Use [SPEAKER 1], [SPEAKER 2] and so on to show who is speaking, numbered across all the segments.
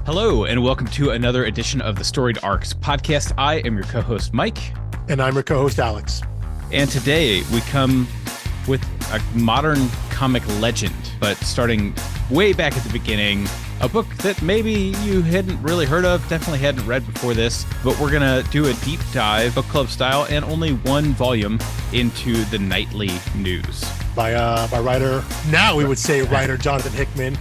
[SPEAKER 1] Hello, and welcome to another edition of the Storied Arcs podcast. I am your co-host, Mike.
[SPEAKER 2] And I'm your co-host, Alex.
[SPEAKER 1] And today we come with a modern comic legend, but starting way back at the beginning, a book that maybe you hadn't really heard of, definitely hadn't read before this, but we're going to do a deep dive, book club style, and only one volume into the nightly news.
[SPEAKER 2] By writer, now we would say writer Jonathan Hickman,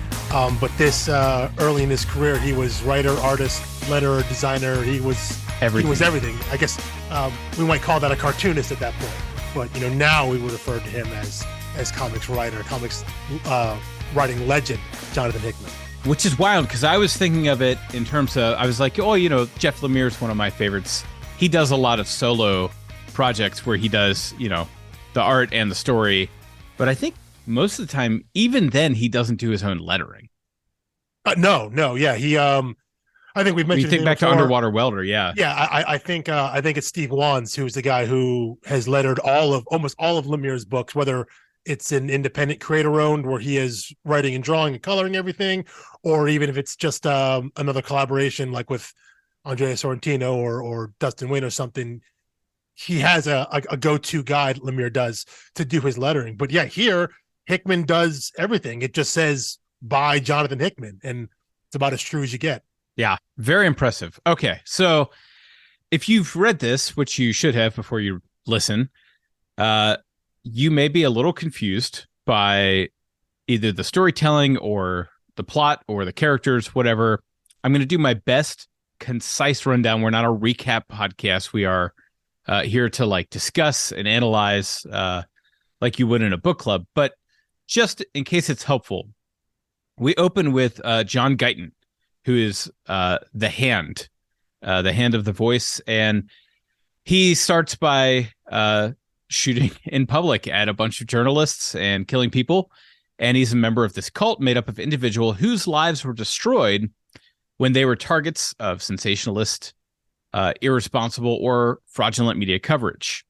[SPEAKER 2] but this early in his career, he was writer, artist, letterer, designer. He was everything. He was everything. I guess we might call that a cartoonist at that point, but now we would refer to him as comics writer, comics writing legend, Jonathan Hickman.
[SPEAKER 1] Which is wild, because I was thinking of it in terms of, I was like, Jeff Lemire's one of my favorites. He does a lot of solo projects where he does, the art and the story. But I think most of the time, even then, he doesn't do his own lettering.
[SPEAKER 2] No. Yeah. He, I think we've mentioned.
[SPEAKER 1] You think back to Underwater Welder. Yeah.
[SPEAKER 2] Yeah. I think it's Steve Wands, who's the guy who has lettered almost all of Lemire's books, whether it's an independent creator owned where he is writing and drawing and coloring everything, or even if it's just another collaboration like with Andrea Sorrentino or Dustin Wayne or something. He has a go-to guy, Lemire does, to do his lettering. But yeah, here Hickman does everything. It just says by Jonathan Hickman, and it's about as true as you get.
[SPEAKER 1] Yeah, very impressive. Okay, so if you've read this, which you should have before you listen, you may be a little confused by either the storytelling or the plot or the characters, whatever. I'm going to do my best concise rundown. We're not a recap podcast. We are here to discuss and analyze like you would in a book club. But just in case it's helpful, we open with John Guyton, who is the hand of the voice. And he starts by shooting in public at a bunch of journalists and killing people. And he's a member of this cult made up of individuals whose lives were destroyed when they were targets of sensationalist, irresponsible, or fraudulent media coverage.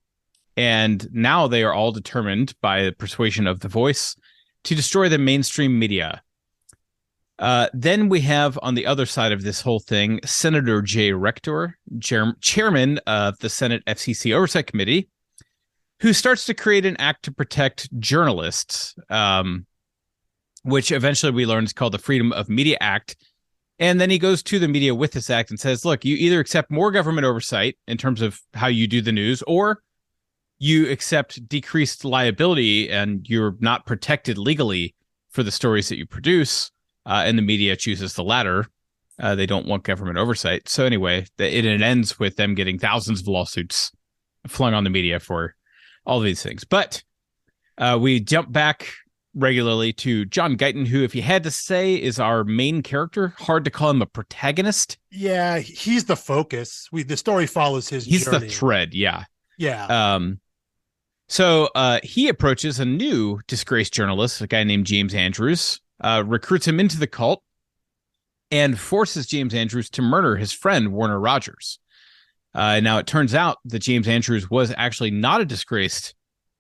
[SPEAKER 1] And now they are all determined by the persuasion of the voice to destroy the mainstream media. Then we have on the other side of this whole thing, Senator Jay Rector, chairman of the Senate FCC Oversight Committee, who starts to create an act to protect journalists, which eventually we learn is called the Freedom of Media Act. And then he goes to the media with this act and says, look, you either accept more government oversight in terms of how you do the news, or you accept decreased liability and you're not protected legally for the stories that you produce. And the media chooses the latter. They don't want government oversight. So anyway, it ends with them getting thousands of lawsuits flung on the media for all of these things. But we jump back regularly to John Guyton, who, if you had to say, is our main character. Hard to call him a protagonist.
[SPEAKER 2] Yeah, he's the focus. The story follows his journey.
[SPEAKER 1] He's the thread, yeah.
[SPEAKER 2] Yeah.
[SPEAKER 1] So he approaches a new disgraced journalist, a guy named James Andrews, recruits him into the cult, and forces James Andrews to murder his friend, Warner Rogers. Now, it turns out that James Andrews was actually not a disgraced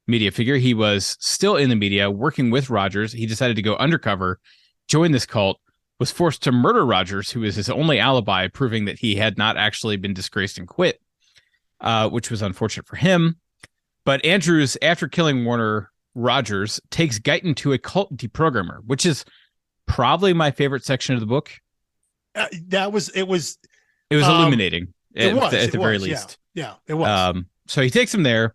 [SPEAKER 1] media figure. He was still in the media working with Rogers. He decided to go undercover, join this cult, was forced to murder Rogers, who is his only alibi, proving that he had not actually been disgraced and quit, which was unfortunate for him. But Andrews, after killing Warner Rogers, takes Guyton to a cult deprogrammer, which is probably my favorite section of the book.
[SPEAKER 2] It was
[SPEAKER 1] illuminating at the very
[SPEAKER 2] least.
[SPEAKER 1] least.
[SPEAKER 2] Yeah, it was.
[SPEAKER 1] So he takes him there.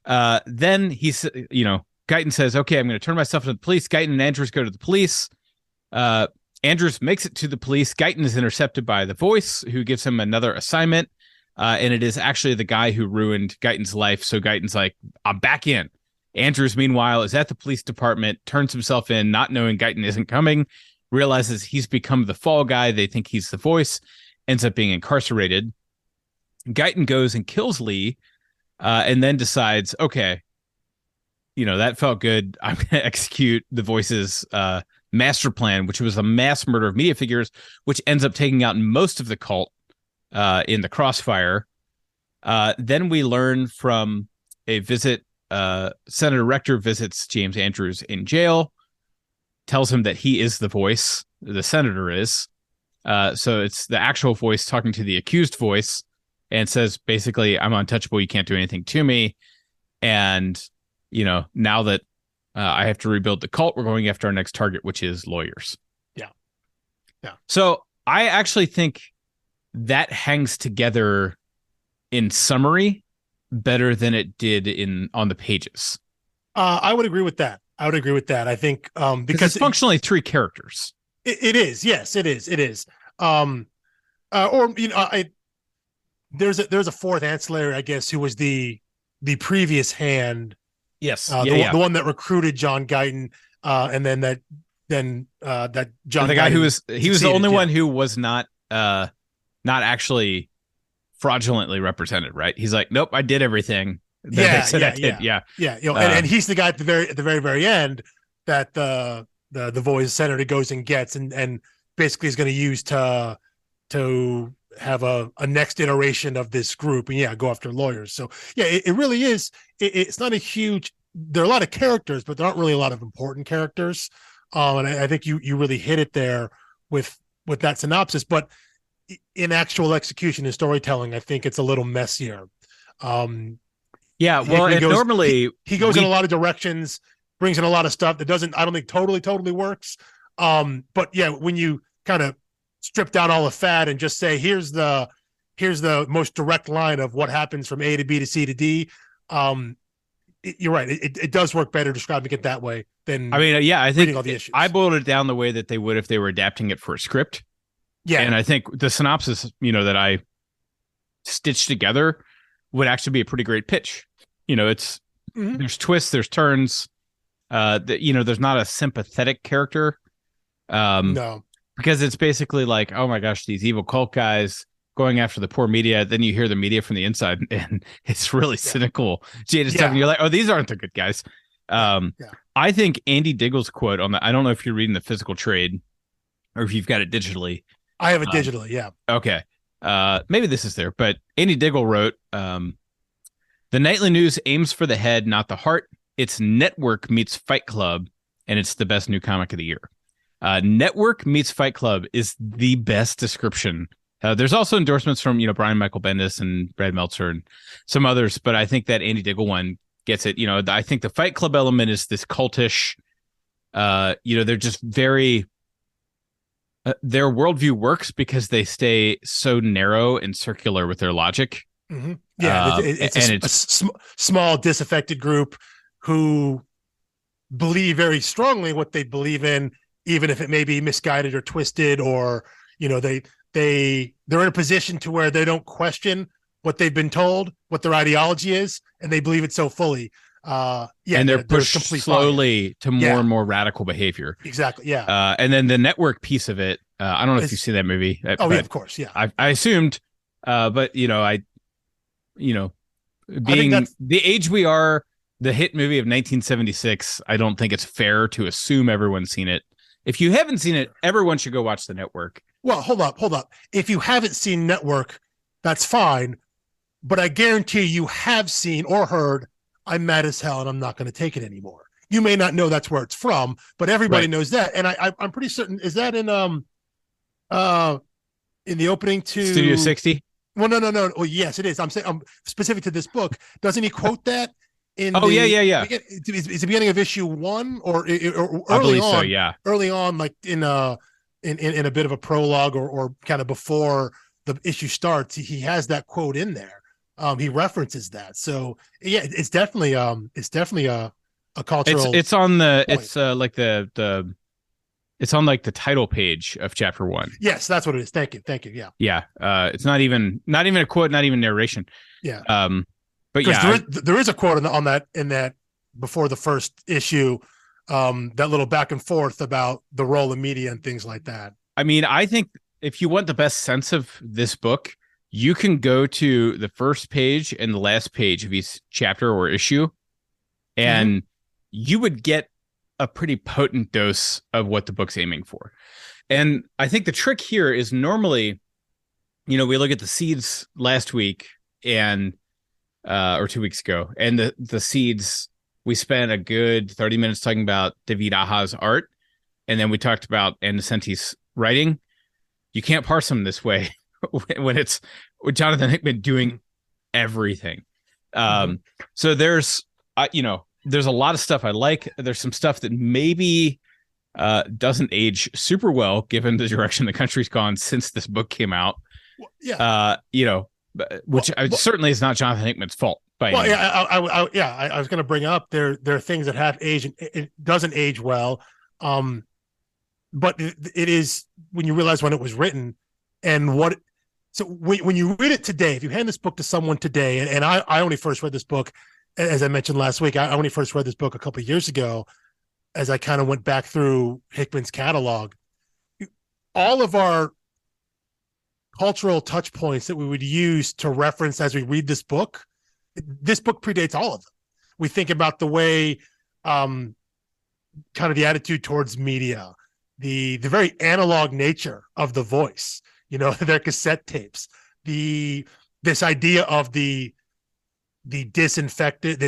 [SPEAKER 1] Then he's, Guyton says, okay, I'm going to turn myself into the police. Guyton and Andrews go to the police. Andrews makes it to the police. Guyton is intercepted by the voice, who gives him another assignment. And it is actually the guy who ruined Guyton's life. So Guyton's like, I'm back in. Andrews, meanwhile, is at the police department, turns himself in, not knowing Guyton isn't coming, realizes he's become the fall guy. They think he's the voice, ends up being incarcerated. Guyton goes and kills Lee, and then decides, okay, that felt good. I'm going to execute the voice's master plan, which was a mass murder of media figures, which ends up taking out most of the cult in the crossfire. Then we learn from a visit, Senator Rector visits James Andrews in jail, tells him that he is the voice, the senator is, So it's the actual voice talking to the accused voice and says basically, I'm untouchable. You can't do anything to me. And, now that I have to rebuild the cult, we're going after our next target, which is lawyers.
[SPEAKER 2] Yeah. Yeah.
[SPEAKER 1] So I actually think that hangs together in summary better than it did on the pages.
[SPEAKER 2] I would agree with that. I think because
[SPEAKER 1] it's functionally three characters.
[SPEAKER 2] It is. Yes, it is. It is. Or there's a fourth ancillary, I guess, who was the previous hand.
[SPEAKER 1] Yes.
[SPEAKER 2] The one that recruited John Guyton, and then that John
[SPEAKER 1] the guy
[SPEAKER 2] Guyton
[SPEAKER 1] he was the only one who was not actually fraudulently represented, right? He's like, nope, I did everything.
[SPEAKER 2] Yeah.
[SPEAKER 1] And
[SPEAKER 2] he's the guy at the very end that the voice senator goes and gets and basically is going to use to have a next iteration of this group and go after lawyers. So it really is. It's not a huge. There are a lot of characters, but there aren't really a lot of important characters. And I think you really hit it there with that synopsis. But in actual execution and storytelling, I think it's a little messier.
[SPEAKER 1] Yeah, well, normally
[SPEAKER 2] he goes in a lot of directions, brings in a lot of stuff that I don't think totally works. But yeah, when you kind of strip down all the fat and just say, here's the most direct line of what happens from A to B to C to D. You're right. It does work better describing it that way than
[SPEAKER 1] I think
[SPEAKER 2] all the issues.
[SPEAKER 1] I boiled it down the way that they would if they were adapting it for a script.
[SPEAKER 2] Yeah.
[SPEAKER 1] And I think the synopsis, that I stitched together would actually be a pretty great pitch. It's there's twists, there's turns. There's not a sympathetic character.
[SPEAKER 2] No.
[SPEAKER 1] Because it's basically like, oh my gosh, these evil cult guys going after the poor media. Then you hear the media from the inside, and it's really cynical, jaded stuff. And you're like, oh, these aren't the good guys. I think Andy Diggle's quote on that. I don't know if you're reading the physical trade or if you've got it digitally.
[SPEAKER 2] I have it digitally. Yeah.
[SPEAKER 1] Okay. Maybe this is there, but Andy Diggle wrote, the nightly news aims for the head, not the heart. It's Network meets Fight Club, and it's the best new comic of the year. Network meets Fight Club is the best description. There's also endorsements from Brian Michael Bendis and Brad Meltzer and some others, but I think that Andy Diggle one gets it. I think the Fight Club element is this cultish. They're just very. Their worldview works because they stay so narrow and circular with their logic.
[SPEAKER 2] Mm-hmm. Yeah, it's a small disaffected group who believe very strongly what they believe in, even if it may be misguided or twisted, or they're in a position to where they don't question what they've been told, what their ideology is, and they believe it so fully. And
[SPEAKER 1] they're pushed slowly to more and more radical behavior.
[SPEAKER 2] Exactly. Yeah.
[SPEAKER 1] And then the network piece of it, I don't know if you've seen that movie.
[SPEAKER 2] Yeah, of course. Yeah.
[SPEAKER 1] I assumed, but being the age we are, the hit movie of 1976, I don't think it's fair to assume everyone's seen it. If you haven't seen it, everyone should go watch The Network.
[SPEAKER 2] Well, hold up. If you haven't seen Network, that's fine. But I guarantee you have seen or heard I'm Mad as Hell and I'm Not Going to Take It Anymore. You may not know that's where it's from, but everybody knows that. And I'm pretty certain, is that in the opening to
[SPEAKER 1] Studio 60?
[SPEAKER 2] Well, no. Well, yes, it is. I'm saying specific to this book. Doesn't he quote that in?
[SPEAKER 1] Yeah.
[SPEAKER 2] Is the beginning of issue 1 or early
[SPEAKER 1] I believe
[SPEAKER 2] on?
[SPEAKER 1] So, yeah.
[SPEAKER 2] Early on, like in a bit of a prologue or kind of before the issue starts, he has that quote in there. He references that. So yeah, it's definitely a cultural.
[SPEAKER 1] It's on the
[SPEAKER 2] point.
[SPEAKER 1] It's like the it's on like the title page of chapter 1.
[SPEAKER 2] Yes, that's what it is. Thank you. Yeah.
[SPEAKER 1] Yeah. It's not even a quote, not even narration.
[SPEAKER 2] Yeah.
[SPEAKER 1] But yeah,
[SPEAKER 2] there is a quote on that in that before the first issue, that little back and forth about the role of media and things like that.
[SPEAKER 1] I mean, I think if you want the best sense of this book, you can go to the first page and the last page of each chapter or issue, and you would get a pretty potent dose of what the book's aiming for. And I think the trick here is normally, we look at the seeds last week and or 2 weeks ago, and the seeds, we spent a good 30 minutes talking about David Aja's art, and then we talked about Anacenti's writing. you can't parse them this way when it's with Jonathan Hickman doing everything. So there's there's a lot of stuff I like. There's some stuff that maybe doesn't age super well given the direction the country's gone since this book came out. Which certainly is not Jonathan Hickman's fault.
[SPEAKER 2] I was going to bring up there are things that have aged and it doesn't age well. But it is when you realize when it was written and what. So when you read it today, if you hand this book to someone today, and I only first read this book, as I mentioned last week, I only first read this book a couple of years ago, as I kind of went back through Hickman's catalog. All of our cultural touch points that we would use to reference as we read this book predates all of them. We think about the way, kind of the attitude towards media, the very analog nature of the voice, their cassette tapes, this idea of the disaffected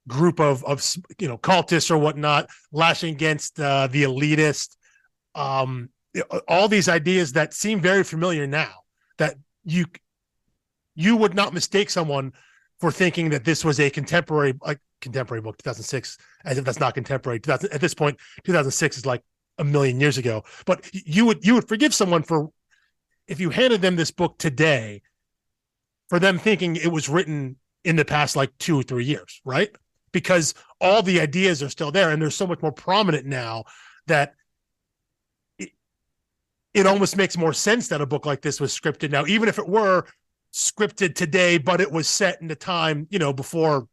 [SPEAKER 2] group of cultists or whatnot lashing against the elitist, all these ideas that seem very familiar now, that you would not mistake someone for thinking that this was a contemporary book, 2006, as if that's not contemporary. At this point, 2006 is like a million years ago. But you would forgive someone for, if you handed them this book today, for them thinking it was written in the past like 2 or 3 years, right? Because all the ideas are still there and they're so much more prominent now that it almost makes more sense that a book like this was scripted now, even if it were scripted today, but it was set in the time, before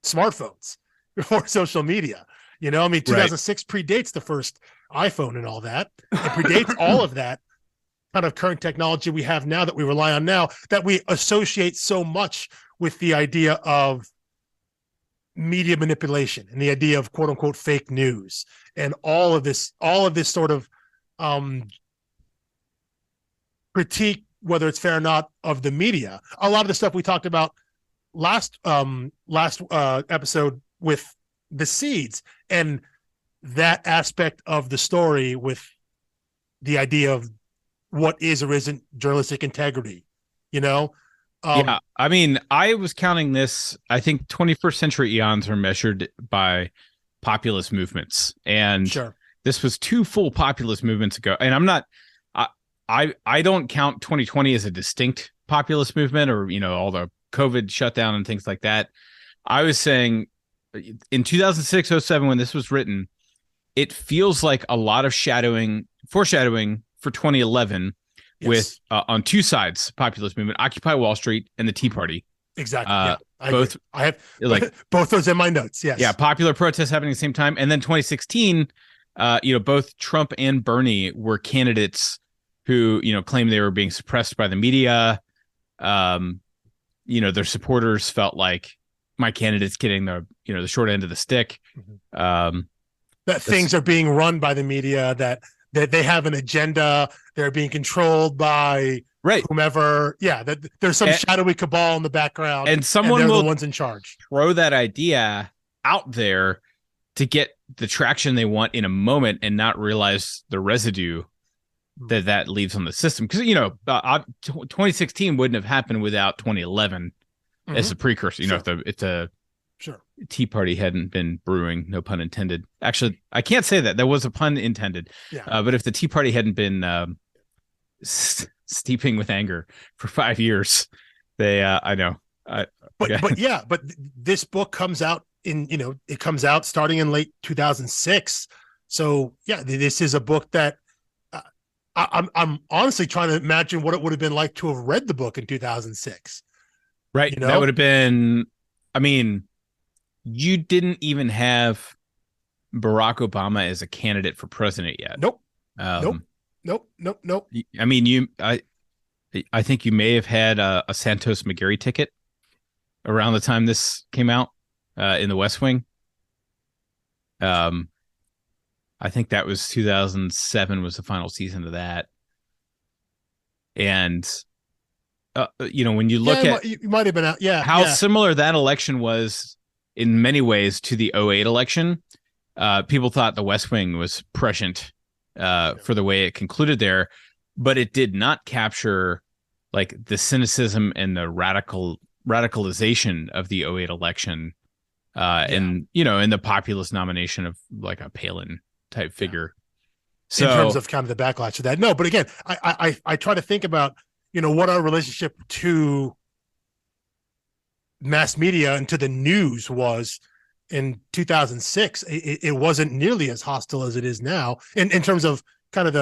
[SPEAKER 2] smartphones, before social media. 2006 predates the first iPhone and all that. It predates all of that kind of current technology we have now that we rely on now, that we associate so much with the idea of media manipulation and the idea of quote unquote fake news and all of this sort of critique, whether it's fair or not, of the media. A lot of the stuff we talked about last episode with the seeds and that aspect of the story with the idea of what is or isn't journalistic integrity,
[SPEAKER 1] I mean, I was counting this. I think 21st century eons are measured by populist movements, and
[SPEAKER 2] sure,
[SPEAKER 1] this was 2 full populist movements ago. And I'm not, I don't count 2020 as a distinct populist movement or, all the COVID shutdown and things like that. I was saying in 2006-07, when this was written, it feels like a lot of foreshadowing for 2011 with on 2 sides, populist movement, Occupy Wall Street and the Tea Party.
[SPEAKER 2] Exactly. I have
[SPEAKER 1] like
[SPEAKER 2] both those in my notes. Yes.
[SPEAKER 1] Yeah. Popular protests happening at the same time. And then 2016, both Trump and Bernie were candidates who, claimed they were being suppressed by the media. Their supporters felt like my candidate's getting the short end of the stick.
[SPEAKER 2] That things are being run by the media, that they have an agenda. They're being controlled by whomever. Yeah. That there's some shadowy cabal in the background
[SPEAKER 1] and someone
[SPEAKER 2] they're
[SPEAKER 1] will
[SPEAKER 2] the ones in charge.
[SPEAKER 1] Throw that idea out there to get the traction they want in a moment and not realize the residue that leaves on the system. Because 2016 wouldn't have happened without 2011 as a precursor. If the Tea Party hadn't been brewing, no pun intended. Actually, I can't say that. There was a pun intended. But if the Tea Party hadn't been steeping with anger for 5 years, I know.
[SPEAKER 2] But this book comes out it comes out starting in late 2006. So this is a book that I'm honestly trying to imagine what it would have been like to have read the book in 2006.
[SPEAKER 1] Right. That would have been, I mean, you didn't even have Barack Obama as a candidate for president yet.
[SPEAKER 2] Nope. Nope.
[SPEAKER 1] I mean, I think you may have had a Santos McGarry ticket around the time this came out in the West Wing. I think that was 2007 was the final season of that. And, when you look at
[SPEAKER 2] you might have been out.
[SPEAKER 1] How similar that election was in many ways to the 2008 election. People thought the West Wing was prescient for the way it concluded there, but it did not capture like the cynicism and the radicalization of the '08 election, and and the populist nomination of like a Palin type figure. So
[SPEAKER 2] in terms of kind of the backlash to that, no. But again, I try to think about what our relationship to mass media and to the news was in 2006. It wasn't nearly as hostile as it is now in terms of kind of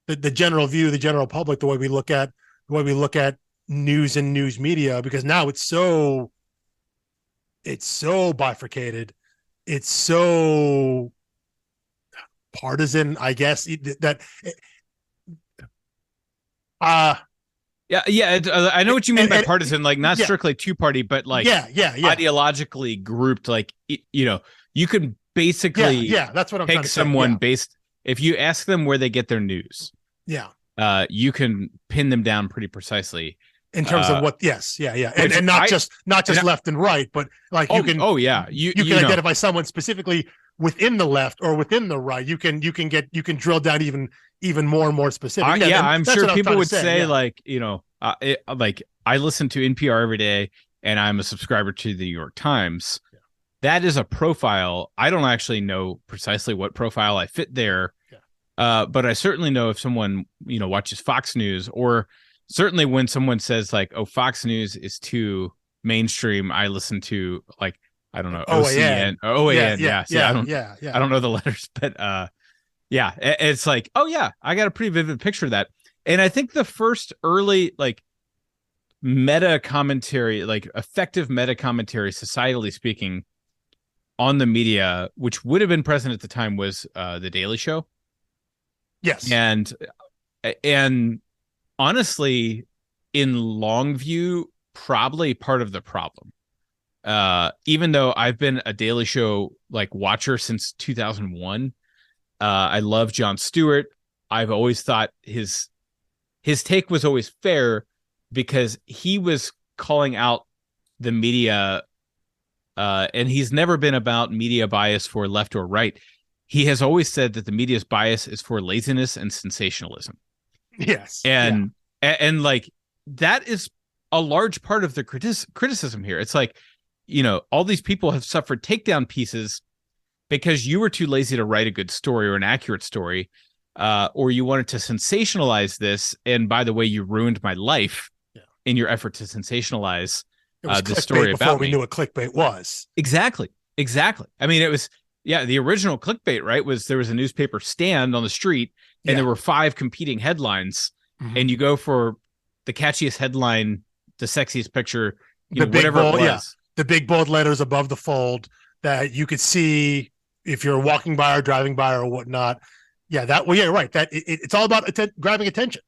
[SPEAKER 2] the general view, the general public, the way we look at news and news media, because now it's so bifurcated, it's so partisan, I guess, that
[SPEAKER 1] I know what you mean by partisan, like not strictly two-party, but like ideologically grouped. Like you can basically
[SPEAKER 2] that's what I'm
[SPEAKER 1] take
[SPEAKER 2] trying to
[SPEAKER 1] someone
[SPEAKER 2] say.
[SPEAKER 1] based if you ask them where they get their news. You can pin them down pretty precisely
[SPEAKER 2] in terms of what. And not just left and right, but like you can identify someone specifically within the left or within the right. You can drill down even more and more specific.
[SPEAKER 1] I'm sure people would say like like I listen to NPR every day and I'm a subscriber to the New York Times. That is a profile. I don't actually know precisely what profile I fit there, but I certainly know if someone watches Fox News, or certainly when someone says like, oh, Fox News is too mainstream, I listen to like, I don't know, OCN, OAN. I don't know the letters, but it's like, oh yeah, I got a pretty vivid picture of that. And I think the first early like meta commentary, like effective meta commentary, societally speaking, on the media, which would have been present at the time, was the Daily Show.
[SPEAKER 2] Yes.
[SPEAKER 1] And honestly, in long view, probably part of the problem. Even though I've been a Daily Show like watcher since 2001, I love Jon Stewart. I've always thought his take was always fair because he was calling out the media, and he's never been about media bias for left or right. He has always said that the media's bias is for laziness and sensationalism.
[SPEAKER 2] Yes.
[SPEAKER 1] And like that is a large part of the criticism here. It's like, all these people have suffered takedown pieces because you were too lazy to write a good story or an accurate story, or you wanted to sensationalize this. And by the way, you ruined my life in your effort to sensationalize the story about
[SPEAKER 2] before
[SPEAKER 1] me.
[SPEAKER 2] We knew what clickbait was.
[SPEAKER 1] Exactly. I mean, it was, the original clickbait, right, was there was a newspaper stand on the street and there were 5 competing headlines, and you go for the catchiest headline, the sexiest picture, whatever it was. Yeah.
[SPEAKER 2] The big bold letters above the fold that you could see if you're walking by or driving by or whatnot. Yeah, right. That it's all about grabbing attention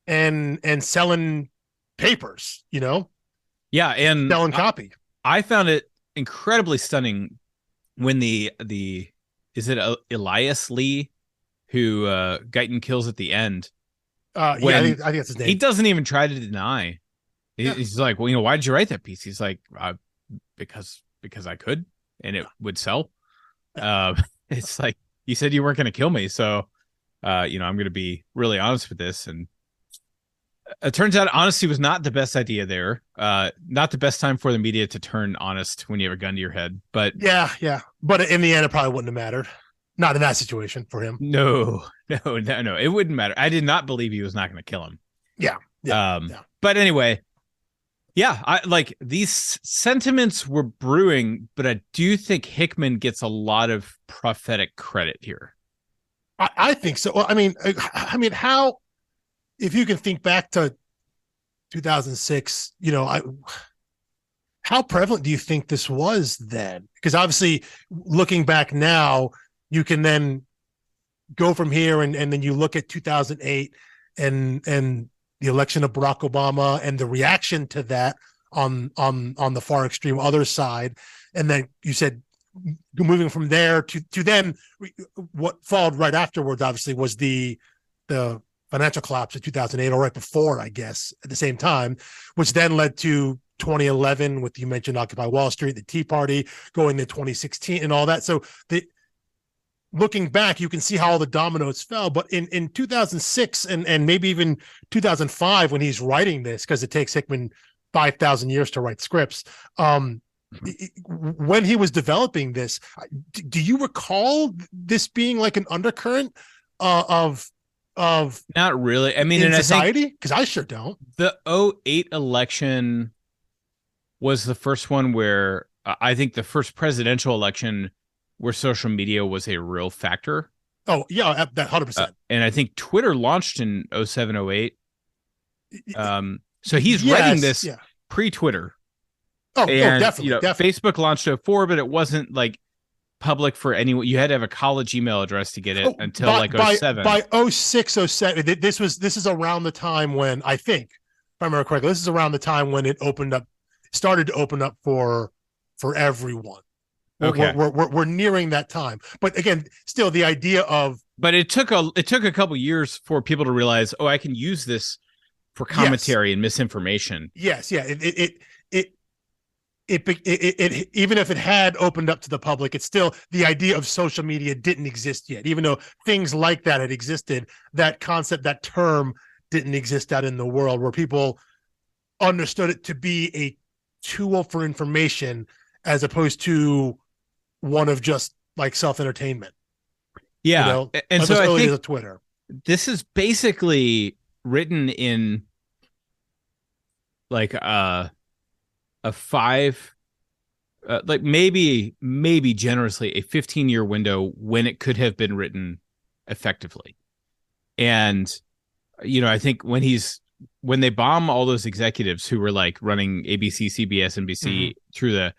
[SPEAKER 2] and selling papers,
[SPEAKER 1] Yeah, and
[SPEAKER 2] selling copy.
[SPEAKER 1] I found it incredibly stunning when the is it Elias Lee who Guyton kills at the end.
[SPEAKER 2] I think that's his name.
[SPEAKER 1] He doesn't even try to deny. He's like, well, why did you write that piece? He's like, because I could, and it would sell. It's like, you said you weren't going to kill me, so I'm going to be really honest with this. And it turns out honesty was not the best idea there. Not the best time for the media to turn honest when you have a gun to your head. But
[SPEAKER 2] but in the end, it probably wouldn't have mattered. Not in that situation for him.
[SPEAKER 1] No, it wouldn't matter. I did not believe he was not going to kill him.
[SPEAKER 2] Yeah.
[SPEAKER 1] But anyway, I like these sentiments were brewing, but I do think Hickman gets a lot of prophetic credit here.
[SPEAKER 2] I think so. Well, I mean, how, if you can think back to 2006, how prevalent do you think this was then? Because obviously, looking back now, you can then go from here and then you look at 2008 and the election of Barack Obama and the reaction to that on the far extreme other side, and then you said moving from there to then what followed right afterwards obviously was the financial collapse of 2008, or right before, I guess, at the same time, which then led to 2011 with, you mentioned Occupy Wall Street, the Tea Party, going to 2016 and all that. So looking back, you can see how all the dominoes fell. But in 2006 and maybe even 2005, when he's writing this, because it takes Hickman 5,000 years to write scripts. When he was developing this, do you recall this being like an undercurrent of
[SPEAKER 1] not really. I mean,
[SPEAKER 2] in
[SPEAKER 1] and
[SPEAKER 2] society? Because I sure don't.
[SPEAKER 1] The '08 election was the first one where I think the first presidential election where social media was a real factor.
[SPEAKER 2] Oh yeah, that 100%.
[SPEAKER 1] And I think Twitter launched in 07, 08. So he's writing this pre-Twitter.
[SPEAKER 2] Oh, definitely, definitely.
[SPEAKER 1] Facebook launched 04, but it wasn't like public for anyone. You had to have a college email address to get it until 07.
[SPEAKER 2] By 06, 07, this is around the time when, I think, if I remember correctly, this is around the time when it started to open up for everyone.
[SPEAKER 1] Okay.
[SPEAKER 2] We're nearing that time. But again, still the idea of,
[SPEAKER 1] but it took a couple years for people to realize, oh, I can use this for commentary and misinformation.
[SPEAKER 2] Yes, yeah. It even if it had opened up to the public, it's still the idea of social media didn't exist yet. Even though things like that had existed, that concept, that term didn't exist out in the world where people understood it to be a tool for information as opposed to one of just like self-entertainment.
[SPEAKER 1] Yeah.
[SPEAKER 2] You know?
[SPEAKER 1] And so I think
[SPEAKER 2] Twitter.
[SPEAKER 1] This is basically written in like a 5 like maybe generously a 15-year window when it could have been written effectively. And I think when they bomb all those executives who were like running ABC, CBS, NBC through the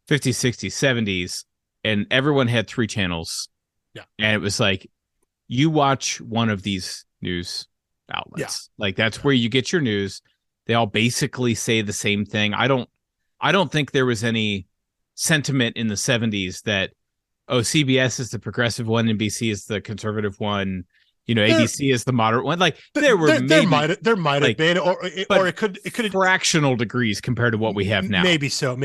[SPEAKER 1] 50s, 60s, 70s, and everyone had 3 channels.
[SPEAKER 2] Yeah.
[SPEAKER 1] And it was like, you watch one of these news outlets. Yeah. Like that's where you get your news. They all basically say the same thing. I don't think there was any sentiment in the 70s that, CBS is the progressive one, NBC is the conservative one, ABC is the moderate one. Like there might have been, or it could
[SPEAKER 2] fractional
[SPEAKER 1] degrees compared to what we have now.
[SPEAKER 2] Maybe so.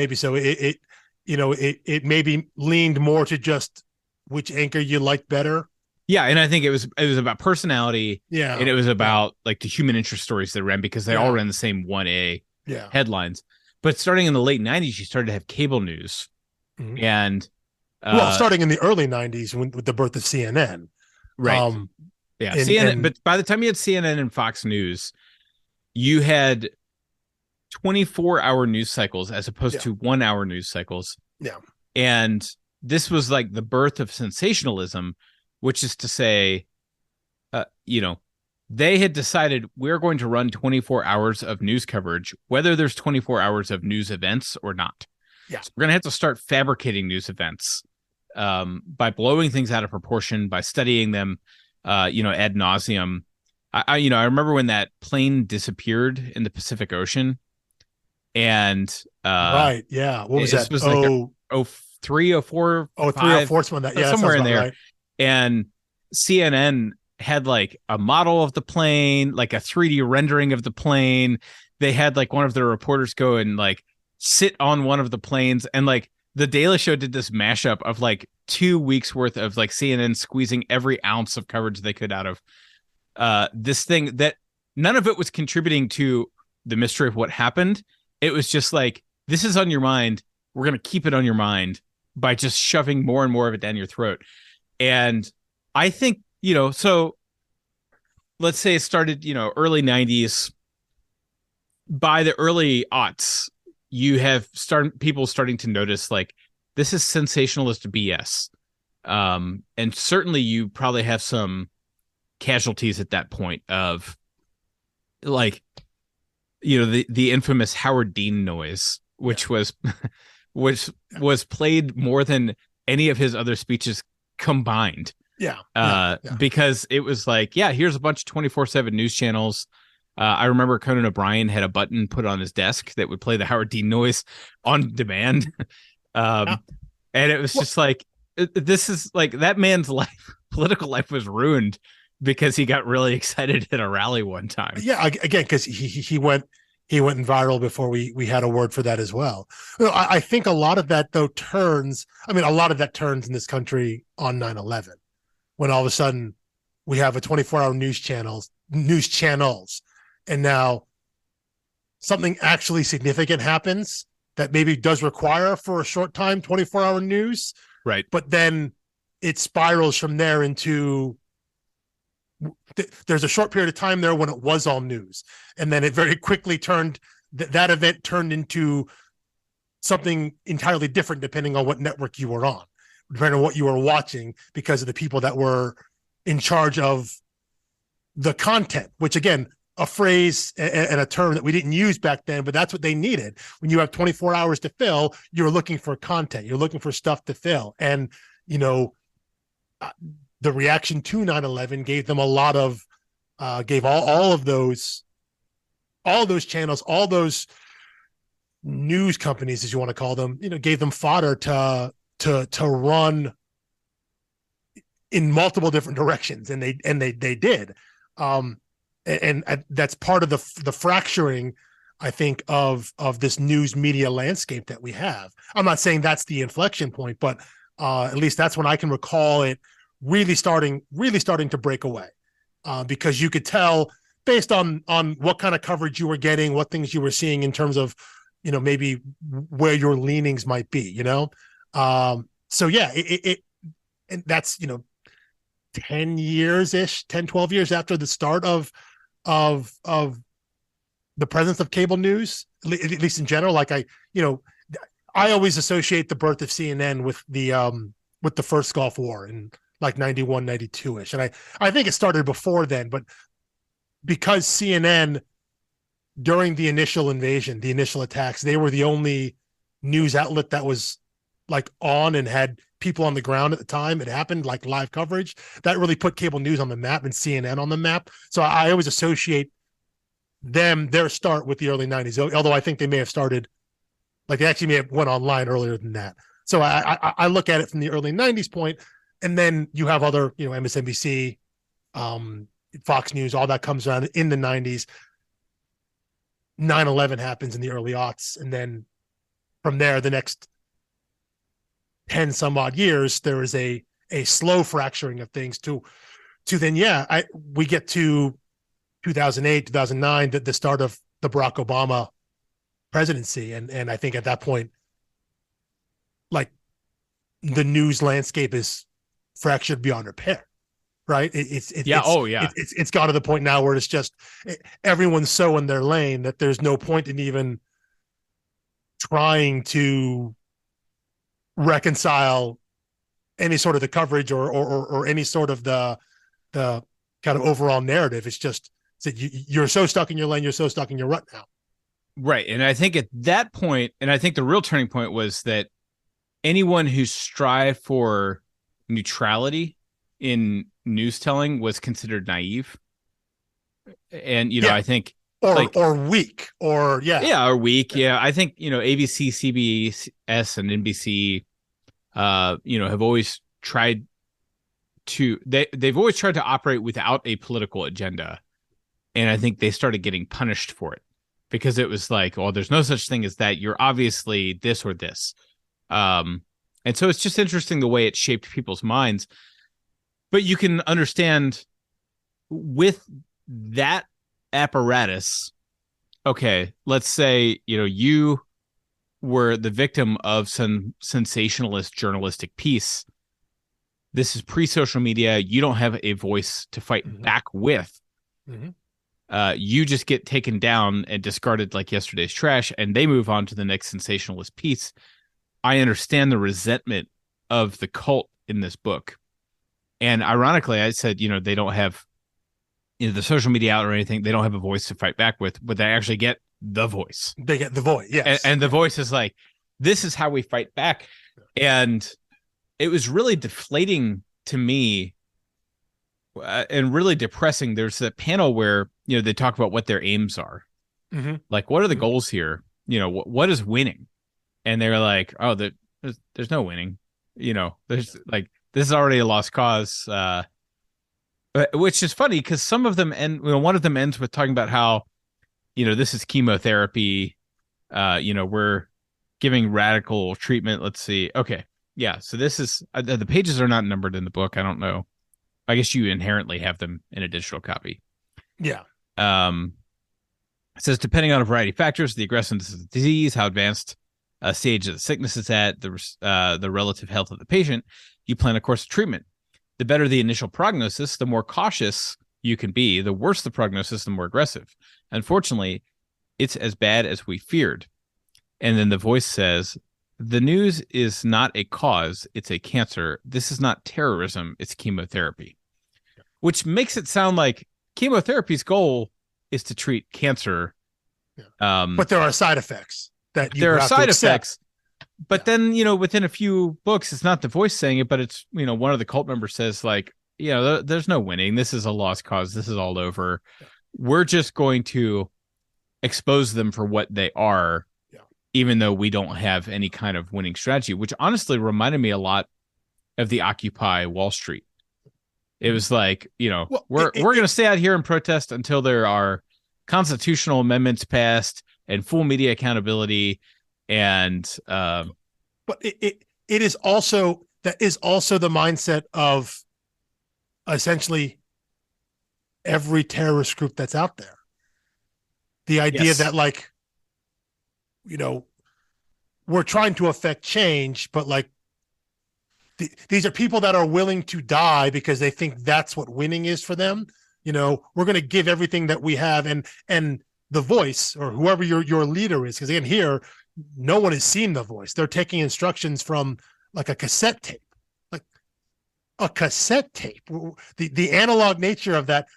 [SPEAKER 2] It maybe leaned more to just which anchor you liked better.
[SPEAKER 1] Yeah, and I think it was about personality.
[SPEAKER 2] Yeah,
[SPEAKER 1] and it was about like the human interest stories that ran because they all ran the same 1A headlines. But starting in the late 90s, you started to have cable news, and
[SPEAKER 2] starting in the early 90s with the birth of CNN,
[SPEAKER 1] right? CNN. But by the time you had CNN and Fox News, you had 24-hour news cycles as opposed to 1-hour news cycles.
[SPEAKER 2] Yeah,
[SPEAKER 1] and this was like the birth of sensationalism, which is to say, they had decided we're going to run 24 hours of news coverage, whether there's 24 hours of news events or not.
[SPEAKER 2] Yeah.
[SPEAKER 1] So we're going to have to start fabricating news events by blowing things out of proportion, by studying them, ad nauseum. I remember when that plane disappeared in the Pacific Ocean. And
[SPEAKER 2] right. Yeah. What was that?
[SPEAKER 1] Was like 03, 04,
[SPEAKER 2] 03, 04, something like that. Yeah,
[SPEAKER 1] somewhere in there.
[SPEAKER 2] Right.
[SPEAKER 1] And CNN had like a model of the plane, like a 3D rendering of the plane. They had like one of their reporters go and like sit on one of the planes. And like the Daily Show did this mashup of like 2 weeks worth of like CNN squeezing every ounce of coverage they could out of this thing that none of it was contributing to the mystery of what happened. It was just like, this is on your mind. We're going to keep it on your mind by just shoving more and more of it down your throat. And I think, so let's say it started, early 90s. By the early aughts, you have people starting to notice like, this is sensationalist BS. And certainly you probably have some casualties at that point of like, the infamous Howard Dean noise, which was played more than any of his other speeches combined. Because it was like, here's a bunch of 24/7 news channels. I remember Conan O'Brien had a button put on his desk that would play the Howard Dean noise on demand. And it was just like, this is like that man's political life was ruined because he got really excited at a rally one time.
[SPEAKER 2] Yeah, again, because he went viral before we had a word for that as well. I think a lot of that though turns in this country on 9/11. when all of a sudden we have a 24-hour news channels, and now something actually significant happens that maybe does require for a short time 24-hour news,
[SPEAKER 1] Right.
[SPEAKER 2] but then it spirals from there into there's a short period of time there when it was all news, and then it very quickly turned that event turned into something entirely different depending on what network you were on, depending on what you were watching, because of the people that were in charge of the content, which again, a phrase and a term that we didn't use back then, but that's what they needed. When you have 24 hours to fill, you're looking for content, you're looking for stuff to fill. And, you know, the reaction to 9/11 gave them a lot of, gave all of those channels, all those news companies, as you want to call them, you know, gave them fodder to run in multiple different directions, and they did. And that's part of the fracturing, I think, of this news media landscape that we have. I'm not saying that's the inflection point, but at least that's when I can recall it really starting to break away, because you could tell based on what kind of coverage you were getting, what things you were seeing in terms of, you know, maybe where your leanings might be, you know. So yeah, and that's, you know, 10 years ish, 10, 12 years after the start of the presence of cable news, at least in general. Like I always associate the birth of CNN with the first Gulf War in like 91, 92 ish. And I think it started before then, but because CNN during the initial invasion, the initial attacks, they were the only news outlet that was like on and had people on the ground at the time. It happened, like live coverage that really put cable news on the map and CNN on the map. So I always associate their start with the early 90s, although I think they may have started, like they actually may have went online earlier than that. So I look at it from the early 90s point, and then you have other, you know, MSNBC, Fox News, all that comes around in the 90s. 9/11 happens in the early aughts, and then from there, the next 10 some odd years, there is a slow fracturing of things to then, yeah, we get to 2008, 2009, the start of the Barack Obama presidency. And I think at that point, like, the news landscape is fractured beyond repair, right? It's got to the point now where it's just everyone's so in their lane that there's no point in even trying to reconcile any sort of the coverage or any sort of the kind of overall narrative. It's just that you're so stuck in your lane, you're so stuck in your rut now.
[SPEAKER 1] Right. And I think at that point, and I think the real turning point was that anyone who strived for neutrality in news telling was considered naive. And, you know, I think
[SPEAKER 2] or weak or
[SPEAKER 1] or weak. Yeah. I think, you know, ABC, CBS and NBC, you know, have always tried to, they've always tried to operate without a political agenda. And I think they started getting punished for it because it was like, oh, there's no such thing as that. You're obviously this or this. And so it's just interesting the way it shaped people's minds. But you can understand with that apparatus, okay, let's say, you know, you were the victim of some sensationalist journalistic piece. This is pre-social media. You don't have a voice to fight back with. Mm-hmm. You just get taken down and discarded like yesterday's trash, and they move on to the next sensationalist piece. I understand the resentment of the cult in this book. And ironically, I said, you know, they don't have, you know, the social media out or anything. They don't have a voice to fight back with, but they actually get the voice.
[SPEAKER 2] They get the voice, yes.
[SPEAKER 1] And the voice is like, this is how we fight back. And it was really deflating to me and really depressing. There's a panel where, you know, they talk about what their aims are. Mm-hmm. Like, what are the goals here? You know, what is winning? And they're like, oh, there's no winning. You know, there's like, this is already a lost cause. Which is funny because some of them end, you know, one of them ends with talking about how, you know, this is chemotherapy. You know, we're giving radical treatment. Let's see. Okay. Yeah. So this is, the pages are not numbered in the book. I don't know I guess you inherently have them in a digital copy.
[SPEAKER 2] Yeah.
[SPEAKER 1] It says, depending on a variety of factors, the aggressiveness of the disease, how advanced a stage of the sickness is at, the relative health of the patient, you plan a course of treatment. The better the initial prognosis, the more cautious you can be. The worse the prognosis, the more aggressive. Unfortunately, it's as bad as we feared. And then the voice says, the news is not a cause, it's a cancer. This is not terrorism, it's chemotherapy. Which makes it sound like chemotherapy's goal is to treat cancer.
[SPEAKER 2] Yeah. But there are side effects that you
[SPEAKER 1] there are
[SPEAKER 2] have
[SPEAKER 1] side
[SPEAKER 2] to accept.
[SPEAKER 1] effects. But then, within a few books, it's not the voice saying it, but it's, one of the cult members says, like, there's no winning. This is a lost cause. This is all over.
[SPEAKER 2] Yeah.
[SPEAKER 1] We're just going to expose them for what they are, even though we don't have any kind of winning strategy, which honestly reminded me a lot of the Occupy Wall Street. It was like, we're going to stay out here and protest until there are constitutional amendments passed and full media accountability. And
[SPEAKER 2] but it is also the mindset of essentially every terrorist group that's out there. The idea that, like, we're trying to affect change, but like these are people that are willing to die because they think that's what winning is for them. We're going to give everything that we have, and the voice, or whoever your leader is, because again, here no one has seen the voice. They're taking instructions from like a cassette tape, the analog nature of that,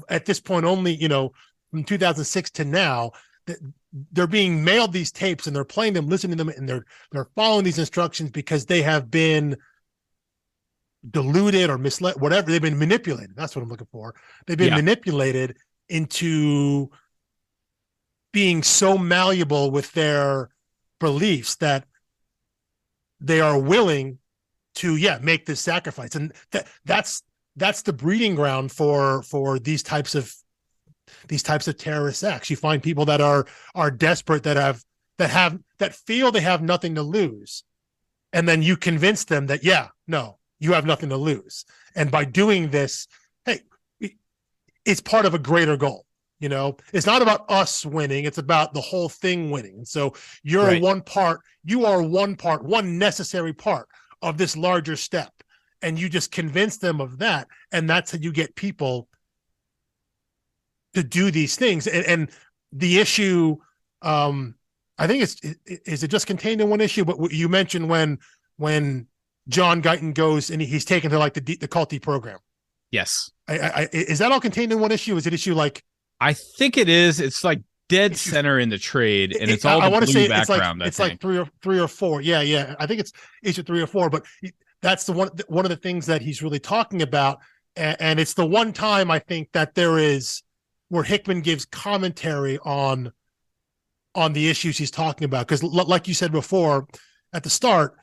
[SPEAKER 2] at this point only, from 2006 to now, they're being mailed these tapes and they're playing them, listening to them, and they're following these instructions because they have been deluded or misled, whatever. They've been manipulated. That's what I'm looking for. They've been manipulated into being so malleable with their beliefs that they are willing to make this sacrifice. And that's the breeding ground for these types of terrorist acts. You find people that are desperate, that feel they have nothing to lose, and then you convince them that no, you have nothing to lose, and by doing this, hey, it's part of a greater goal. It's not about us winning, it's about the whole thing winning. And so you're one necessary part of this larger step, and you just convince them of that, and that's how you get people to do these things. And the issue, I think is it just contained in one issue? But you mentioned when John Guyton goes and he's taken to like the culty program.
[SPEAKER 1] Yes.
[SPEAKER 2] Is that all contained in one issue? Is it issue like?
[SPEAKER 1] I think it is. It's like dead center in the trade, and it's all the blue background.
[SPEAKER 2] It's like three or four. Yeah. I think it's issue 3 or 4. But that's the one of the things that he's really talking about, and it's the one time I think that there is where Hickman gives commentary on the issues he's talking about. Because like you said before at the start,